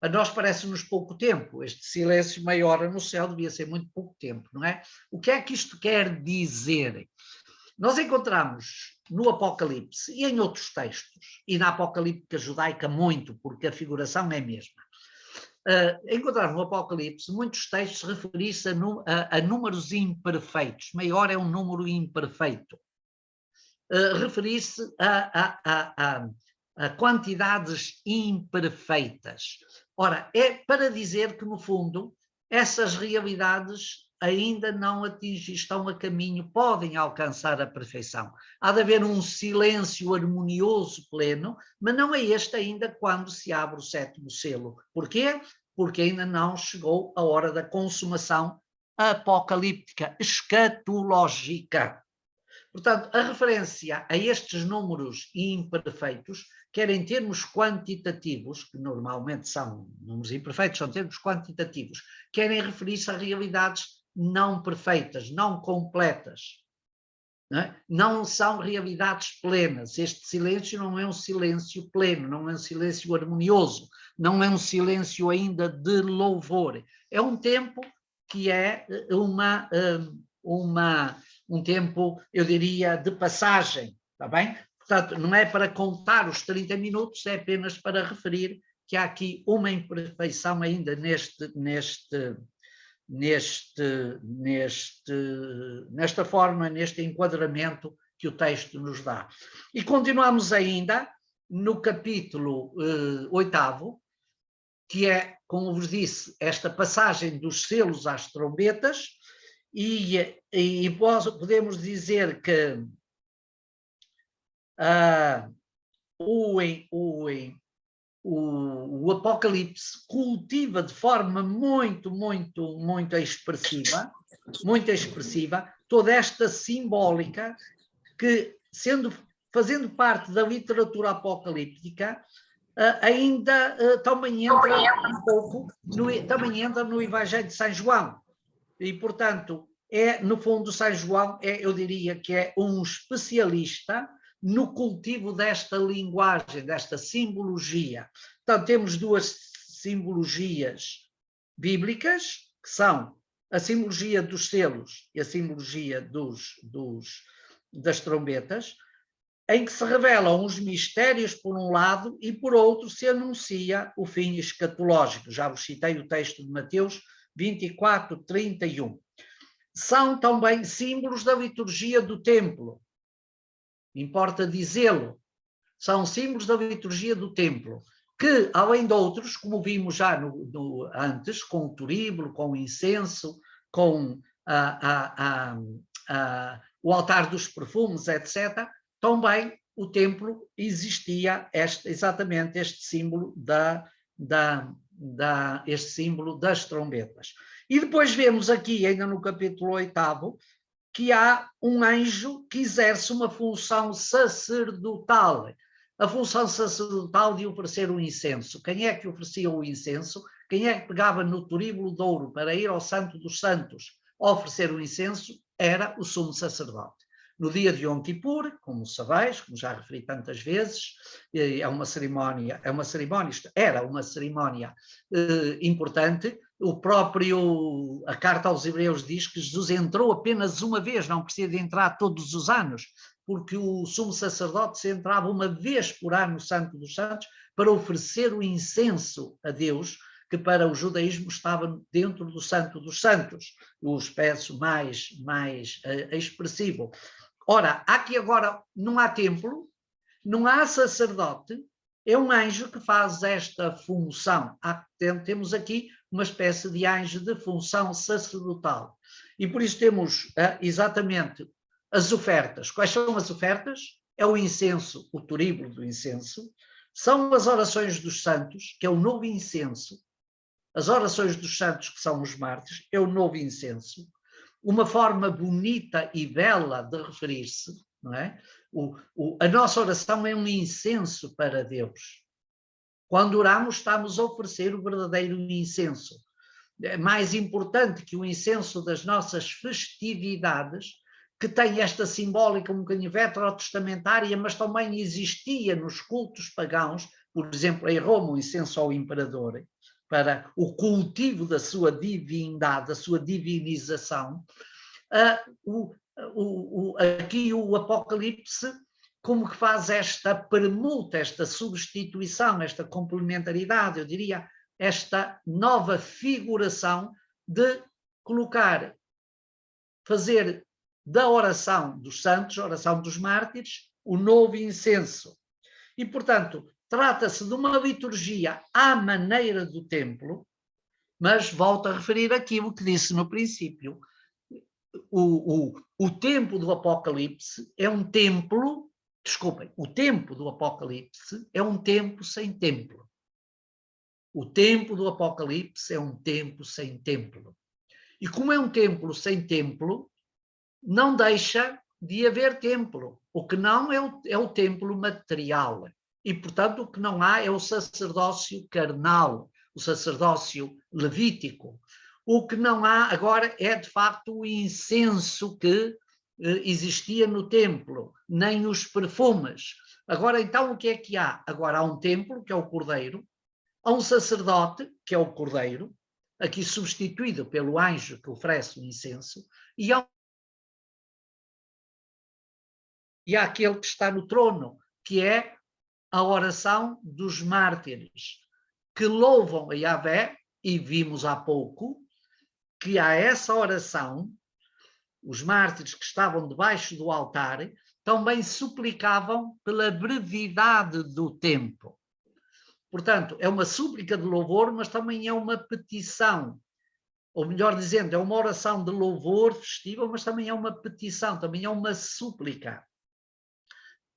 A nós parece-nos pouco tempo. Este silêncio, meia hora no céu, devia ser muito pouco tempo, não é? O que é que isto quer dizer? Nós encontramos no Apocalipse e em outros textos, e na Apocalíptica judaica muito, porque a figuração é a mesma, encontramos no Apocalipse muitos textos referir-se a números imperfeitos. Maior é um número imperfeito. Referir-se a quantidades imperfeitas. Ora, é para dizer que, no fundo, essas realidades ainda não estão a caminho, podem alcançar a perfeição. Há de haver um silêncio harmonioso pleno, mas não é este ainda quando se abre o 7º selo. Porquê? Porque ainda não chegou a hora da consumação apocalíptica, escatológica. Portanto, a referência a estes números imperfeitos, quer em termos quantitativos, que normalmente são números imperfeitos, são termos quantitativos, querem referir-se a realidades não perfeitas, não completas. Não são realidades plenas. Este silêncio não é um silêncio pleno, não é um silêncio harmonioso, não é um silêncio ainda de louvor. É um tempo que é um tempo, eu diria, de passagem, está bem? Portanto, não é para contar os 30 minutos, é apenas para referir que há aqui uma imperfeição ainda nesta forma, neste enquadramento que o texto nos dá. E continuamos ainda no capítulo 8º, que é, como vos disse, esta passagem dos selos às trombetas, e podemos dizer que o Apocalipse cultiva de forma muito expressiva toda esta simbólica que, fazendo parte da literatura apocalíptica, ainda também entra um pouco, também entra no Evangelho de São João. E, portanto, no fundo, São João eu diria que é um especialista no cultivo desta linguagem, desta simbologia. Portanto, temos duas simbologias bíblicas, que são a simbologia dos selos e a simbologia das trombetas, em que se revelam os mistérios por um lado e por outro se anuncia o fim escatológico. Já vos citei o texto de Mateus 24, 31. São também símbolos da liturgia do templo. Importa dizê-lo. São símbolos da liturgia do templo, que, além de outros, como vimos já antes, com o turíbulo, com o incenso, com o altar dos perfumes, etc., também o templo existia exatamente este símbolo este símbolo das trombetas. E depois vemos aqui, ainda no capítulo 8º, que há um anjo que exerce uma função sacerdotal. A função sacerdotal de oferecer o incenso. Quem é que oferecia o incenso? Quem é que pegava no turíbulo de ouro para ir ao Santo dos Santos oferecer o incenso? Era o sumo sacerdote. No dia de Yom Kippur, como sabais, como já referi tantas vezes, era uma cerimónia importante. A carta aos Hebreus diz que Jesus entrou apenas uma vez, não precisa de entrar todos os anos, porque o sumo sacerdote se entrava uma vez por ano no Santo dos Santos para oferecer o incenso a Deus, que para o judaísmo estava dentro do Santo dos Santos, o aspecto mais expressivo. Ora, aqui agora não há templo, não há sacerdote, é um anjo que faz esta função. Temos aqui uma espécie de anjo de função sacerdotal. E por isso temos exatamente as ofertas. Quais são as ofertas? É o incenso, o turíbulo do incenso. São as orações dos santos, que é o novo incenso. As orações dos santos, que são os mártires, é o novo incenso. Uma forma bonita e bela de referir-se, não é? A nossa oração é um incenso para Deus. Quando oramos, estamos a oferecer o verdadeiro incenso. É mais importante que o incenso das nossas festividades, que tem esta simbólica um bocadinho veterotestamentária, mas também existia nos cultos pagãos, por exemplo, em Roma, o incenso ao imperador, para o cultivo da sua divindade, da sua divinização. Aqui o Apocalipse, como que faz esta permuta, esta substituição, esta complementaridade, eu diria, esta nova figuração de fazer da oração dos santos, a oração dos mártires, o novo incenso. E, portanto, trata-se de uma liturgia à maneira do templo, mas volto a referir aquilo que disse no princípio. O tempo do Apocalipse é um templo, desculpem, o tempo do Apocalipse é um tempo sem templo. O tempo do Apocalipse é um tempo sem templo. E como é um templo sem templo, não deixa de haver templo. O que não é o templo material. E, portanto, o que não há é o sacerdócio carnal, o sacerdócio levítico. O que não há agora é, de facto, o incenso que existia no templo, nem os perfumes. Agora, então, o que é que há? Agora há um templo, que é o Cordeiro, há um sacerdote, que é o Cordeiro, aqui substituído pelo anjo que oferece o incenso, e há aquele que está no trono, que é a oração dos mártires, que louvam a Yahvé, e vimos há pouco que há essa oração, os mártires que estavam debaixo do altar também suplicavam pela brevidade do tempo. Portanto, é uma súplica de louvor, mas também é uma petição, ou melhor dizendo, é uma oração de louvor festiva, mas também é uma petição, também é uma súplica.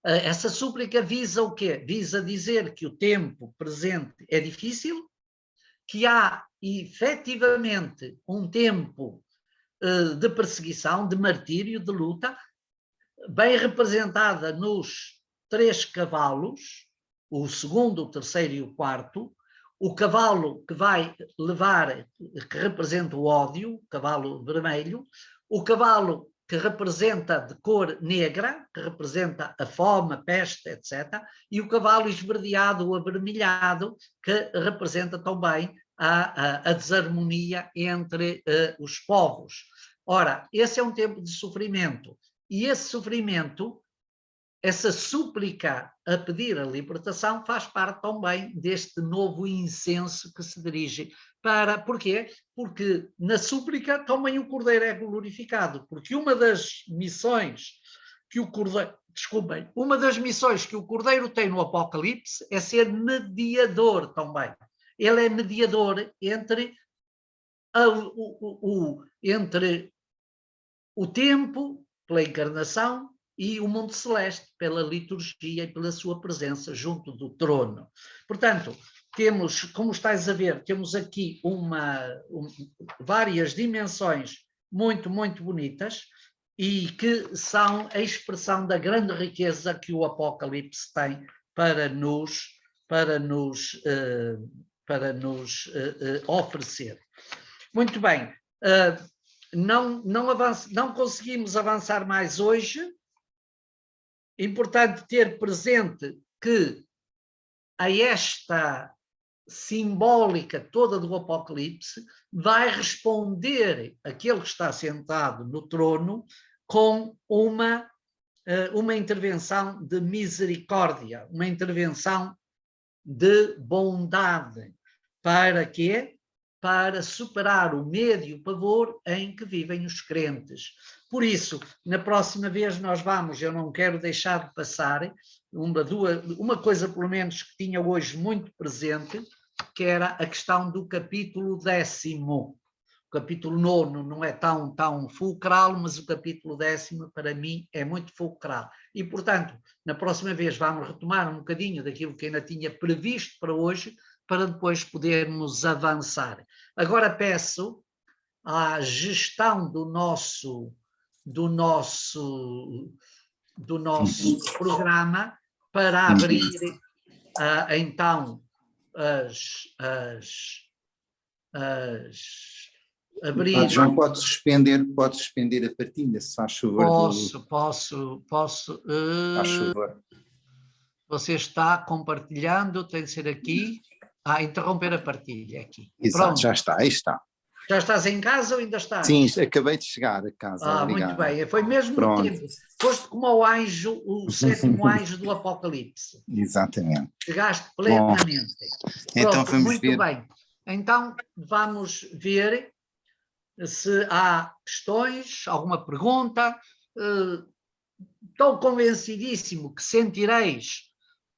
Essa súplica visa o quê? Visa dizer que o tempo presente é difícil, que há efetivamente um tempo de perseguição, de martírio, de luta, bem representada nos 3 cavalos, o segundo, o terceiro e o quarto, o cavalo que vai levar, que representa o ódio, o cavalo vermelho, o cavalo que representa de cor negra, que representa a fome, a peste, etc., e o cavalo esverdeado ou avermelhado, que representa também a desarmonia entre os povos. Ora, esse é um tempo de sofrimento, e esse sofrimento, essa súplica a pedir a libertação, faz parte também deste novo incenso que se dirige para... Porquê? Porque na súplica também o Cordeiro é glorificado, porque uma das missões que o Cordeiro... Desculpem, uma das missões que o Cordeiro tem no Apocalipse é ser mediador também. Ele é mediador entre entre o tempo, pela encarnação, e o mundo celeste, pela liturgia e pela sua presença junto do trono. Portanto, temos, como estás a ver, temos aqui várias dimensões muito, muito bonitas e que são a expressão da grande riqueza que o Apocalipse tem para nos oferecer. Muito bem. Não conseguimos avançar mais hoje. Importante ter presente que a esta simbólica toda do Apocalipse vai responder aquele que está sentado no trono com uma intervenção de misericórdia, uma intervenção de bondade. Para quê? Para superar o medo e o pavor em que vivem os crentes. Por isso, na próxima vez nós vamos, eu não quero deixar de passar uma coisa pelo menos que tinha hoje muito presente, que era a questão do capítulo 10º. O capítulo 9º não é tão fulcral, mas o capítulo 10º para mim é muito fulcral. E, portanto, na próxima vez vamos retomar um bocadinho daquilo que ainda tinha previsto para hoje, para depois podermos avançar. Agora peço à gestão do nosso programa para abrir então abrir... João, pode suspender a partilha, se faz favor. Posso. Faz favor. Você está compartilhando, tem de ser aqui. Interromper a partilha aqui. Exato, pronto. já está, aí está. Já estás em casa ou ainda estás? Sim, acabei de chegar a casa. Muito bem, foi mesmo no tempo. Foste como o anjo, o 7º anjo do Apocalipse. Exatamente. Chegaste plenamente. Então vamos muito ver. Bem. Então vamos ver se há questões, alguma pergunta. Estou convencidíssimo que sentireis,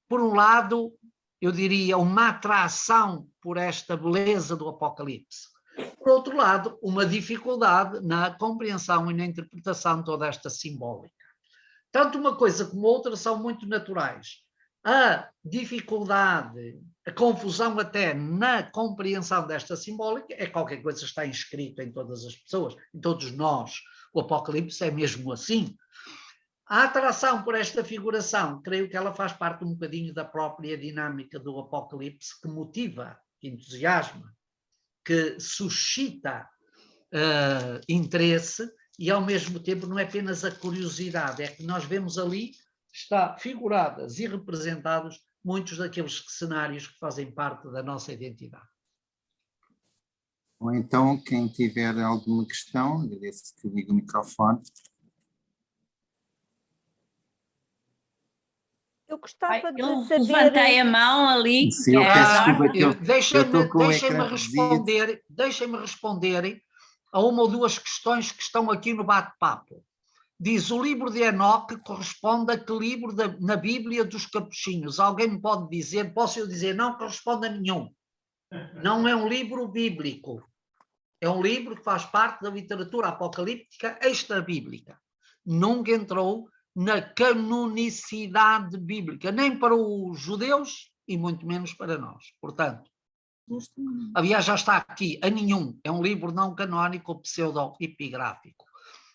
por um lado, eu diria, uma atração por esta beleza do Apocalipse. Por outro lado, uma dificuldade na compreensão e na interpretação de toda esta simbólica. Tanto uma coisa como outra são muito naturais. A dificuldade, a confusão até na compreensão desta simbólica é qualquer coisa que está inscrito em todas as pessoas, em todos nós. O Apocalipse é mesmo assim. A atração por esta figuração, creio que ela faz parte um bocadinho da própria dinâmica do Apocalipse, que motiva, que entusiasma, que suscita interesse e, ao mesmo tempo, não é apenas a curiosidade, é que nós vemos ali, está figuradas e representados muitos daqueles cenários que fazem parte da nossa identidade. Ou então, quem tiver alguma questão, agradeço que ligue o microfone. Eu gostava de Eu saber. levantei a mão ali. Sim, eu peço desculpa que eu estou com o Deixem-me ecrã reduzido. responder a uma ou duas questões que estão aqui no bate-papo. Diz, o livro de Enoque corresponde a que livro na Bíblia dos Capuchinhos? Alguém me pode dizer? Posso eu dizer? Não corresponde a nenhum. Não é um livro bíblico. É um livro que faz parte da literatura apocalíptica extra-bíblica. Nunca entrou na canonicidade bíblica, nem para os judeus e muito menos para nós. Portanto, aliás, já está aqui, a nenhum. É um livro não canónico, pseudo-epigráfico.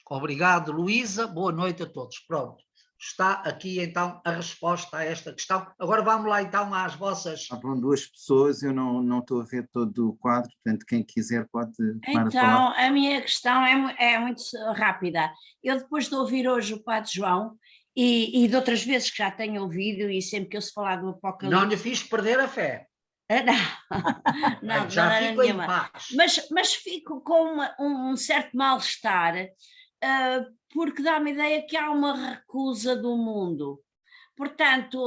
Obrigado, Luísa. Boa noite a todos. Pronto. Está aqui, então, a resposta a esta questão. Agora vamos lá, então, às vossas... Estavam duas pessoas, eu não estou a ver todo o quadro, portanto, quem quiser pode tomar a Então, palavra. a minha questão é muito rápida. Eu, depois de ouvir hoje o Padre João, e de outras vezes que já tenho ouvido, e sempre que eu se falar do Apocalipse... Não lhe fiz perder a fé. Não, já não fico em nenhuma. paz. Mas fico com um certo mal-estar, porque dá-me a ideia que há uma recusa do mundo. Portanto,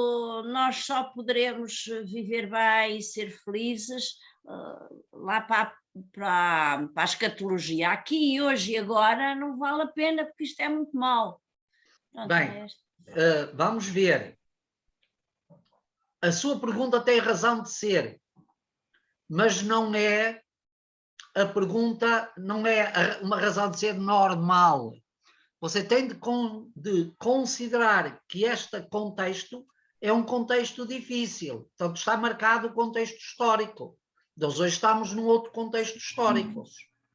nós só poderemos viver bem e ser felizes lá para a escatologia. Aqui, hoje e agora, não vale a pena, porque isto é muito mau. Pronto, bem, vamos ver. A sua pergunta tem razão de ser, mas não é a pergunta, não é uma razão de ser normal. Você tem de considerar que este contexto é um contexto difícil. Portanto, está marcado o contexto histórico. Nós hoje estamos num outro contexto histórico.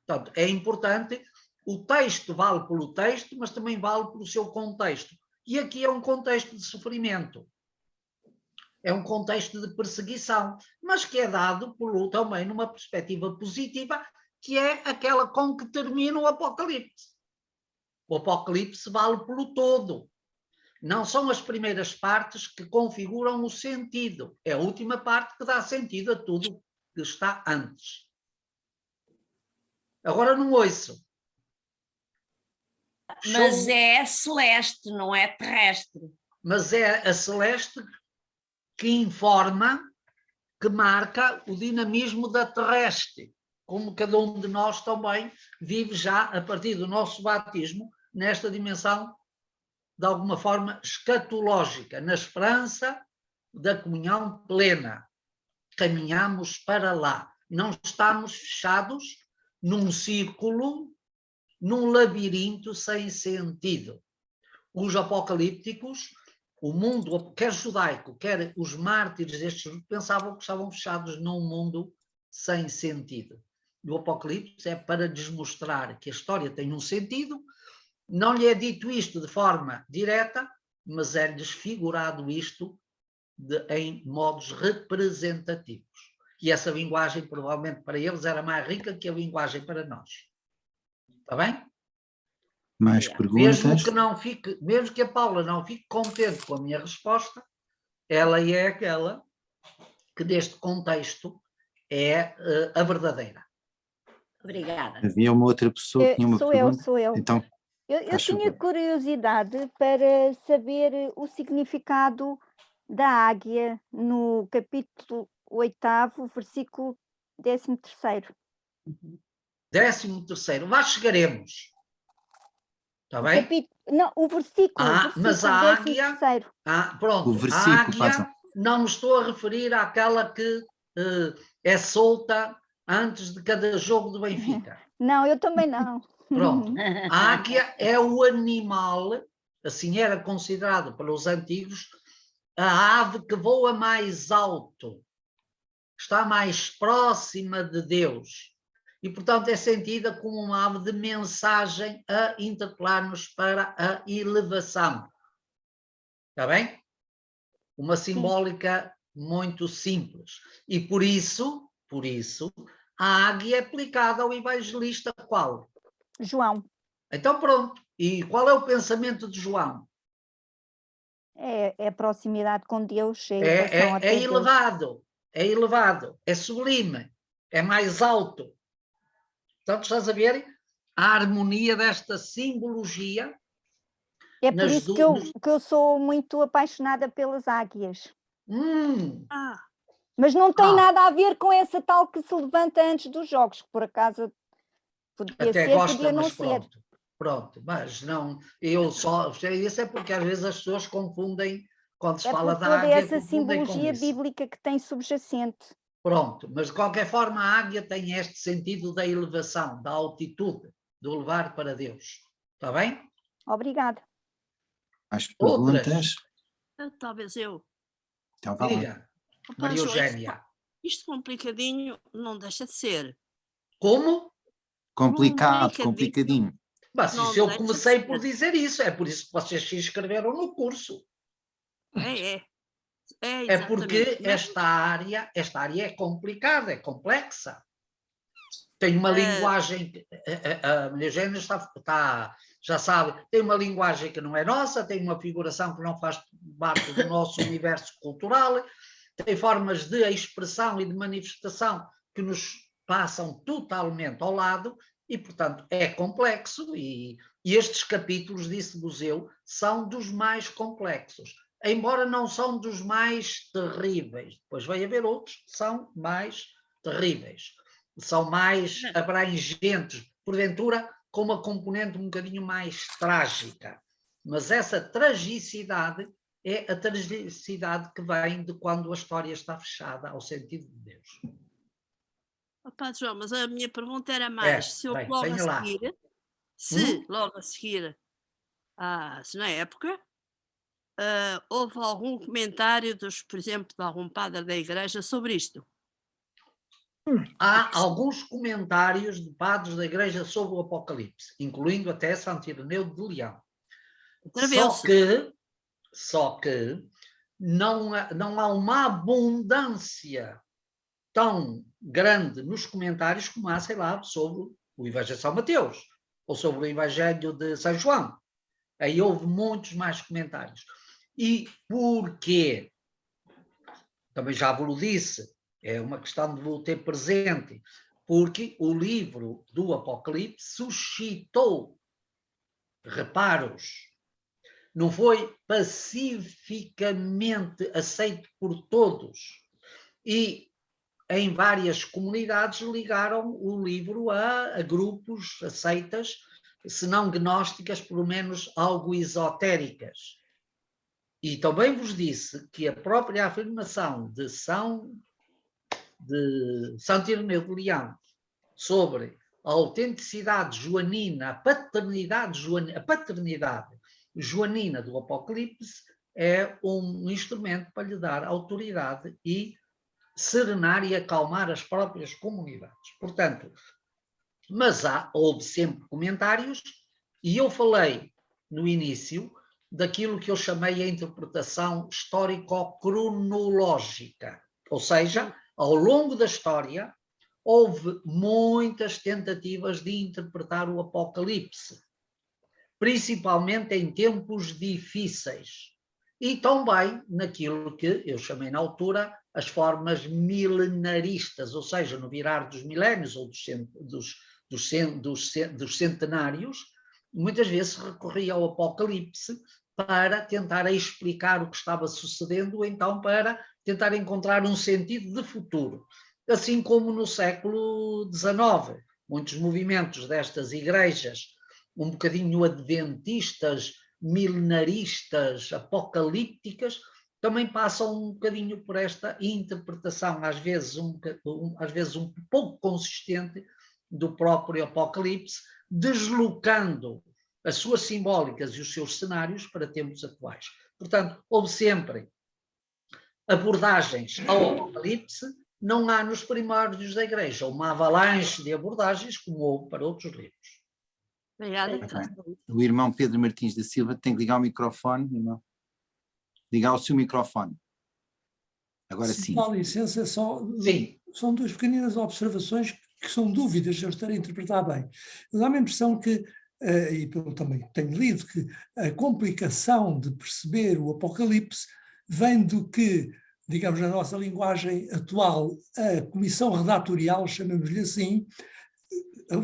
Portanto, é importante, o texto vale pelo texto, mas também vale pelo seu contexto. E aqui é um contexto de sofrimento. É um contexto de perseguição, mas que é dado também numa perspectiva positiva, que é aquela com que termina o Apocalipse. O Apocalipse vale pelo todo. Não são as primeiras partes que configuram o sentido. É a última parte que dá sentido a tudo que está antes. Agora não ouço. Mas é celeste, não é terrestre. Mas é a celeste que informa, que marca o dinamismo da terrestre, como cada um de nós também vive já, a partir do nosso batismo, nesta dimensão, de alguma forma, escatológica, na esperança da comunhão plena. Caminhamos para lá. Não estamos fechados num círculo, num labirinto sem sentido. Os apocalípticos, o mundo, quer judaico, quer os mártires destes grupos, pensavam que estavam fechados num mundo sem sentido. E o Apocalipse é para desmostrar que a história tem um sentido. Não lhe é dito isto de forma direta, mas é desfigurado isto em modos representativos. E essa linguagem, provavelmente, para eles era mais rica que a linguagem para nós. Está bem? Mais perguntas? Mesmo que a Paula não fique contente com a minha resposta, ela é aquela que, neste contexto, é a verdadeira. Obrigada. Havia uma outra pessoa que tinha uma pergunta? Sou eu. Então, eu tinha curiosidade para saber o significado da águia no capítulo 8º, versículo 13º. 13º, lá chegaremos. Está bem? Não, o versículo, mas a águia... pronto, o versículo, a águia não me estou a referir àquela que é solta antes de cada jogo do Benfica. Não, eu também não. Pronto, a águia é o animal, assim era considerado pelos antigos, a ave que voa mais alto, está mais próxima de Deus. E, portanto, é sentida como uma ave de mensagem a interpelar-nos para a elevação. Está bem? Uma simbólica muito simples. E por isso, A águia é aplicada ao evangelista qual? João. Então pronto. E qual é o pensamento de João? É a proximidade com Deus, é a elevação até É Deus. elevado, é sublime, é mais alto. Portanto, estás a ver a harmonia desta simbologia. É por isso que eu sou muito apaixonada pelas águias. Mas não tem nada a ver com essa tal que se levanta antes dos jogos, que por acaso podia até ser, gosta, podia não mas ser. pronto, mas não, eu só, isso é porque às vezes as pessoas confundem, quando se fala por da toda águia, essa confundem com simbologia isso. bíblica que tem subjacente. Pronto, mas de qualquer forma a águia tem este sentido da elevação, da altitude, do levar para Deus. Está bem? Obrigada. As Outras? perguntas. Talvez eu. Então vá lá. Diga, Opa, Maria João, Eugénia. isto complicadinho não deixa de ser. Como? Complicadinho. Mas Não isso eu deixa de comecei ser. por dizer isso, é por isso que vocês se inscreveram no curso. É porque Exatamente. esta área é complicada, é complexa. Tem uma linguagem, a Maria Eugénia já sabe, tem uma linguagem que não é nossa, tem uma figuração que não faz parte do nosso universo cultural, tem formas de expressão e de manifestação que nos passam totalmente ao lado e, portanto, é complexo e estes capítulos, disse-vos eu, são dos mais complexos, embora não são dos mais terríveis. Depois vai haver outros que são mais terríveis, são mais abrangentes, porventura com uma componente um bocadinho mais trágica. Mas essa tragicidade é a tragicidade que vem de quando a história está fechada ao sentido de Deus. Opa, João, mas a minha pergunta era mais, se eu logo a seguir, logo a seguir, na época, houve algum comentário, por exemplo, de algum padre da igreja sobre isto? Há alguns comentários de padres da igreja sobre o Apocalipse, incluindo até Santo Ireneu de Leão. Só que não há uma abundância tão grande nos comentários como há, sei lá, sobre o Evangelho de São Mateus ou sobre o Evangelho de São João. Aí houve muitos mais comentários. E porquê? Também já vos disse, é uma questão de vos ter presente, porque o livro do Apocalipse suscitou reparos. Não foi pacificamente aceito por todos. E em várias comunidades ligaram o livro a grupos, a seitas, se não gnósticas, pelo menos algo esotéricas. E também vos disse que a própria afirmação de Santo Ireneu de Leão sobre a autenticidade joanina, a paternidade joanina do Apocalipse é um instrumento para lhe dar autoridade e serenar e acalmar as próprias comunidades. Portanto, mas houve sempre comentários e eu falei no início daquilo que eu chamei a interpretação histórico-cronológica, ou seja, ao longo da história houve muitas tentativas de interpretar o Apocalipse, principalmente em tempos difíceis, e também naquilo que eu chamei na altura as formas milenaristas, ou seja, no virar dos milénios ou dos centenários, muitas vezes recorria ao Apocalipse para tentar explicar o que estava sucedendo, ou então para tentar encontrar um sentido de futuro. Assim como no século XIX, muitos movimentos destas igrejas, um bocadinho adventistas, milenaristas, apocalípticas, também passam um bocadinho por esta interpretação, às vezes um pouco consistente, do próprio Apocalipse, deslocando as suas simbólicas e os seus cenários para tempos atuais. Portanto, houve sempre abordagens ao Apocalipse, não há nos primórdios da Igreja uma avalanche de abordagens como houve para outros livros. Obrigada. O irmão Pedro Martins da Silva tem que ligar o microfone, irmão. Ligar o seu microfone. Agora sim. Dá licença, são duas pequeninas observações que são dúvidas, eu estarei a interpretar bem. Dá-me a impressão que, e eu também tenho lido, que a complicação de perceber o Apocalipse vem do que, digamos, na nossa linguagem atual, a comissão redatorial, chamemos-lhe assim,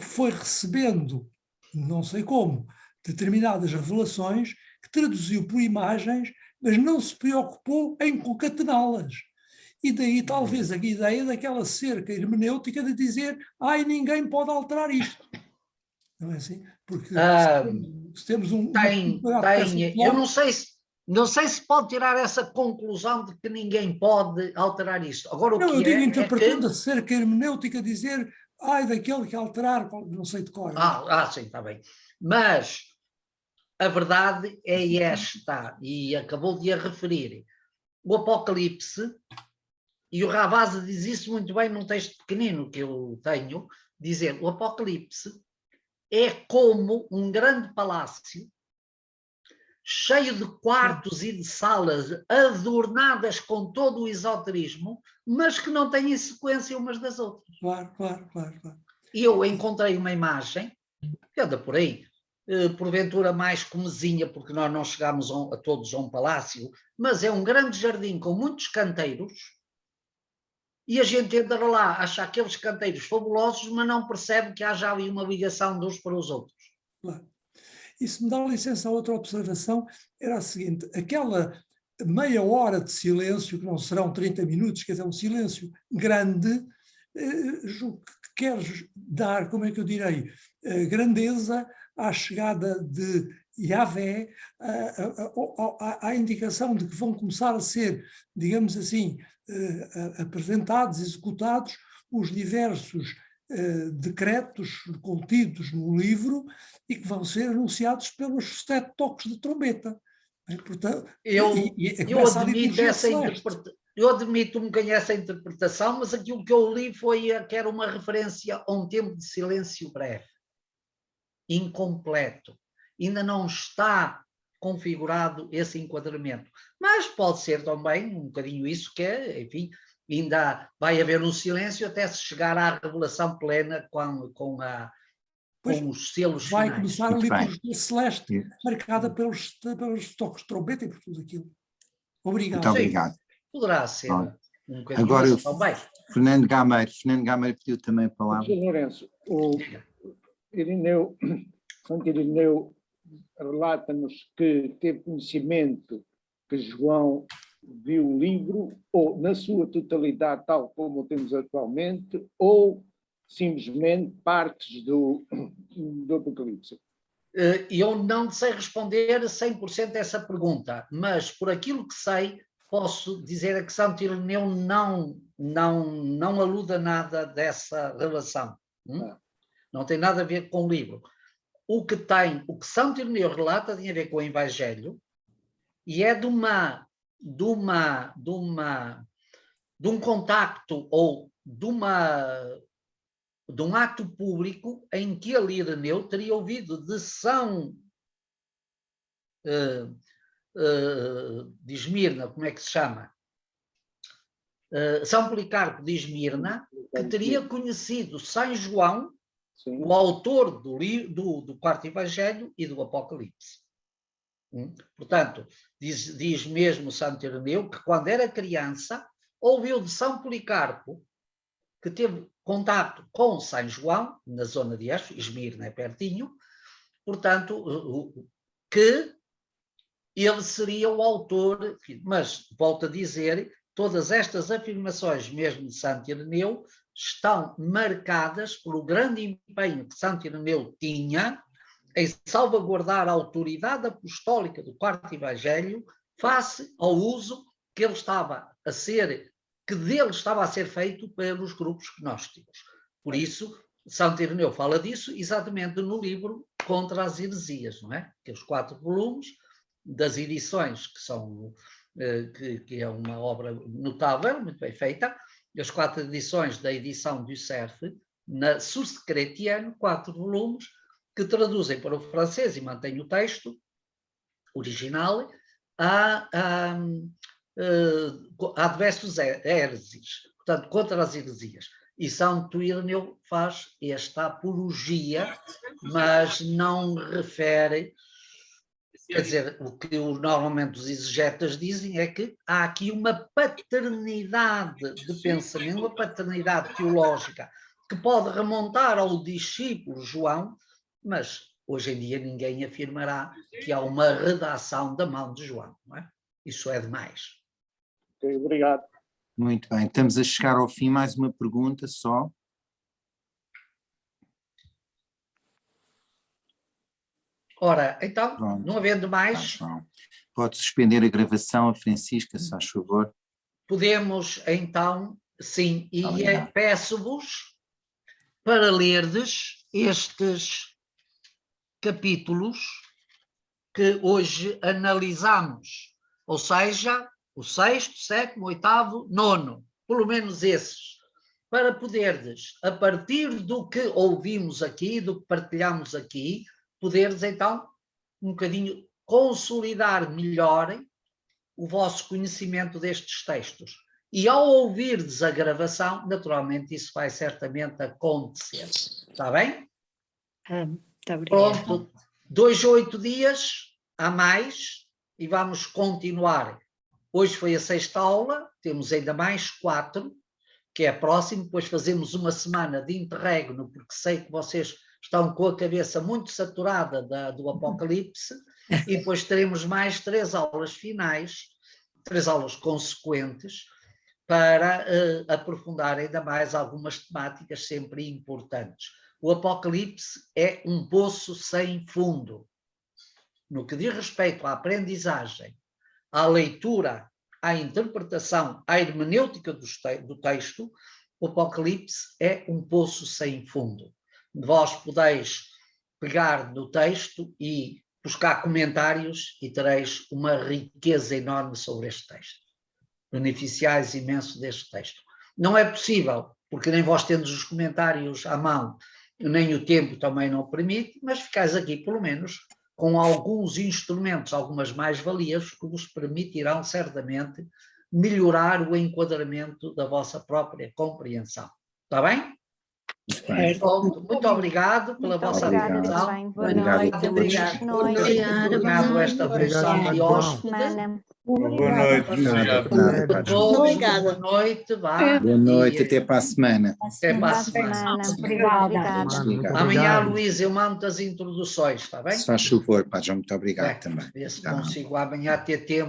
foi recebendo, não sei como, determinadas revelações que traduziu por imagens, mas não se preocupou em concatená-las. E daí talvez a ideia daquela cerca hermenêutica de dizer, ninguém pode alterar isto. Não é assim? Porque se temos Tem. Eu não sei se pode tirar essa conclusão de que ninguém pode alterar isto. Agora, não, eu digo interpretando que... a cerca hermenêutica, dizer, daquele que alterar, não sei de cor. Sim, está bem. Mas a verdade é esta, e acabou de a referir. O Apocalipse, e o Ravazza diz isso muito bem num texto pequenino que eu tenho, dizer, o Apocalipse é como um grande palácio cheio de quartos e de salas adornadas com todo o esoterismo, mas que não têm sequência umas das outras. Claro. E eu encontrei uma imagem, que anda por aí, porventura mais comezinha, porque nós não chegámos a todos a um palácio, mas é um grande jardim com muitos canteiros, e a gente entra lá, acha aqueles canteiros fabulosos, mas não percebe que há já ali uma ligação de uns para os outros. Claro. E se me dá licença, a outra observação era a seguinte, aquela meia hora de silêncio, que não serão 30 minutos, quer dizer, um silêncio grande, julgo que queres dar, como é que eu direi, grandeza à chegada de Yahvé, à indicação de que vão começar a ser, digamos assim, apresentados, executados os diversos decretos contidos no livro e que vão ser anunciados pelos 7 toques de trombeta. Portanto, eu admito um bocadinho essa interpretação, mas aquilo que eu li foi que era uma referência a um tempo de silêncio breve, incompleto. Ainda não está configurado esse enquadramento. Mas pode ser também um bocadinho isso que é, enfim, ainda vai haver um silêncio até se chegar à revelação plena com os selos vai finais. Começar a liturgia celeste, marcada pelos toques de trombeta e por tudo aquilo. Obrigado. Muito obrigado. Poderá ser um bocadinho agora isso também. Fernando Gameiro pediu também a palavra. Sr. Lourenço, o Santo Irineu relata-nos que teve conhecimento que João viu o livro, ou na sua totalidade, tal como o temos atualmente, ou simplesmente partes do Apocalipse. Eu não sei responder 100% essa pergunta, mas por aquilo que sei, posso dizer que Santo Irineu não aluda nada dessa relação. Não tem nada a ver com o livro. O que Santo Irineu relata tem a ver com o Evangelho e é de um contacto ou de um ato público em que ele, Irineu, teria ouvido de São de Esmirna, como é que se chama? São Policarpo de Esmirna, que teria conhecido São João, sim, o autor do quarto Evangelho e do Apocalipse. Portanto, diz mesmo Santo Irineu que quando era criança ouviu de São Policarpo que teve contato com São João, na zona de Esmirna é pertinho, portanto, que ele seria o autor, mas, volto a dizer, todas estas afirmações mesmo de Santo Irineu estão marcadas pelo grande empenho que Santo Irineu tinha em salvaguardar a autoridade apostólica do quarto Evangelho face ao uso que dele estava a ser feito pelos grupos gnósticos. Por isso, Santo Irineu fala disso exatamente no livro Contra as Heresias, não é? Que os 4 volumes das edições, que é uma obra notável, muito bem feita, as 4 edições da edição do CERF, na Sussecretiano, 4 volumes, que traduzem para o francês e mantêm o texto original adversos heresias, portanto, contra as heresias. E Santo Ireneu faz esta apologia, mas não refere, quer dizer, o que normalmente os exegetas dizem é que há aqui uma paternidade de pensamento, uma paternidade teológica, que pode remontar ao discípulo João, mas hoje em dia ninguém afirmará que há uma redação da mão de João, não é? Isso é demais. Ok, obrigado. Muito bem, estamos a chegar ao fim, mais uma pergunta só. Ora, então, Pronto. não havendo Tá, mais, João. Pode suspender a gravação, a Francisca, se faz favor. podemos então, sim, e Obrigado. peço-vos para lerdes estes capítulos que hoje analisamos, ou seja, o 6º, 7º, 8º, 9º, pelo menos esses, para poderdes, a partir do que ouvimos aqui, do que partilhamos aqui, poderdes então um bocadinho consolidar melhor o vosso conhecimento destes textos. E ao ouvirdes a gravação, naturalmente isso vai certamente acontecer. Está bem? Muito obrigada. Pronto, 2 a 8 dias a mais e vamos continuar. Hoje foi a 6ª aula, temos ainda mais 4, que é a próxima, depois fazemos uma semana de interregno, porque sei que vocês estão com a cabeça muito saturada do Apocalipse, e depois teremos mais 3 aulas finais, 3 aulas consequentes, para aprofundar ainda mais algumas temáticas sempre importantes. O Apocalipse é um poço sem fundo. No que diz respeito à aprendizagem, à leitura, à interpretação, à hermenêutica do texto, o Apocalipse é um poço sem fundo. Vós podeis pegar no texto e buscar comentários e tereis uma riqueza enorme sobre este texto. Beneficiais imenso deste texto. Não é possível, porque nem vós tendes os comentários à mão, nem o tempo também não permite, mas ficais aqui, pelo menos, com alguns instrumentos, algumas mais-valias que vos permitirão certamente melhorar o enquadramento da vossa própria compreensão. Está bem? Pronto, muito obrigado pela vossa Obrigada atenção. também. Boa Obrigado. noite. Obrigado por Boa terem noite. tornado esta função de hóspede. Semana. Boa noite. Nada, Para todos, Obrigada. boa noite. Vá. Boa noite, E até para a semana. até para a Boa semana. semana. Obrigada. Obrigada. Amanhã, Luís, eu mando as introduções, está bem? Se faz favor, João, muito obrigado É, também. ver se Tá. consigo amanhã ter tempo.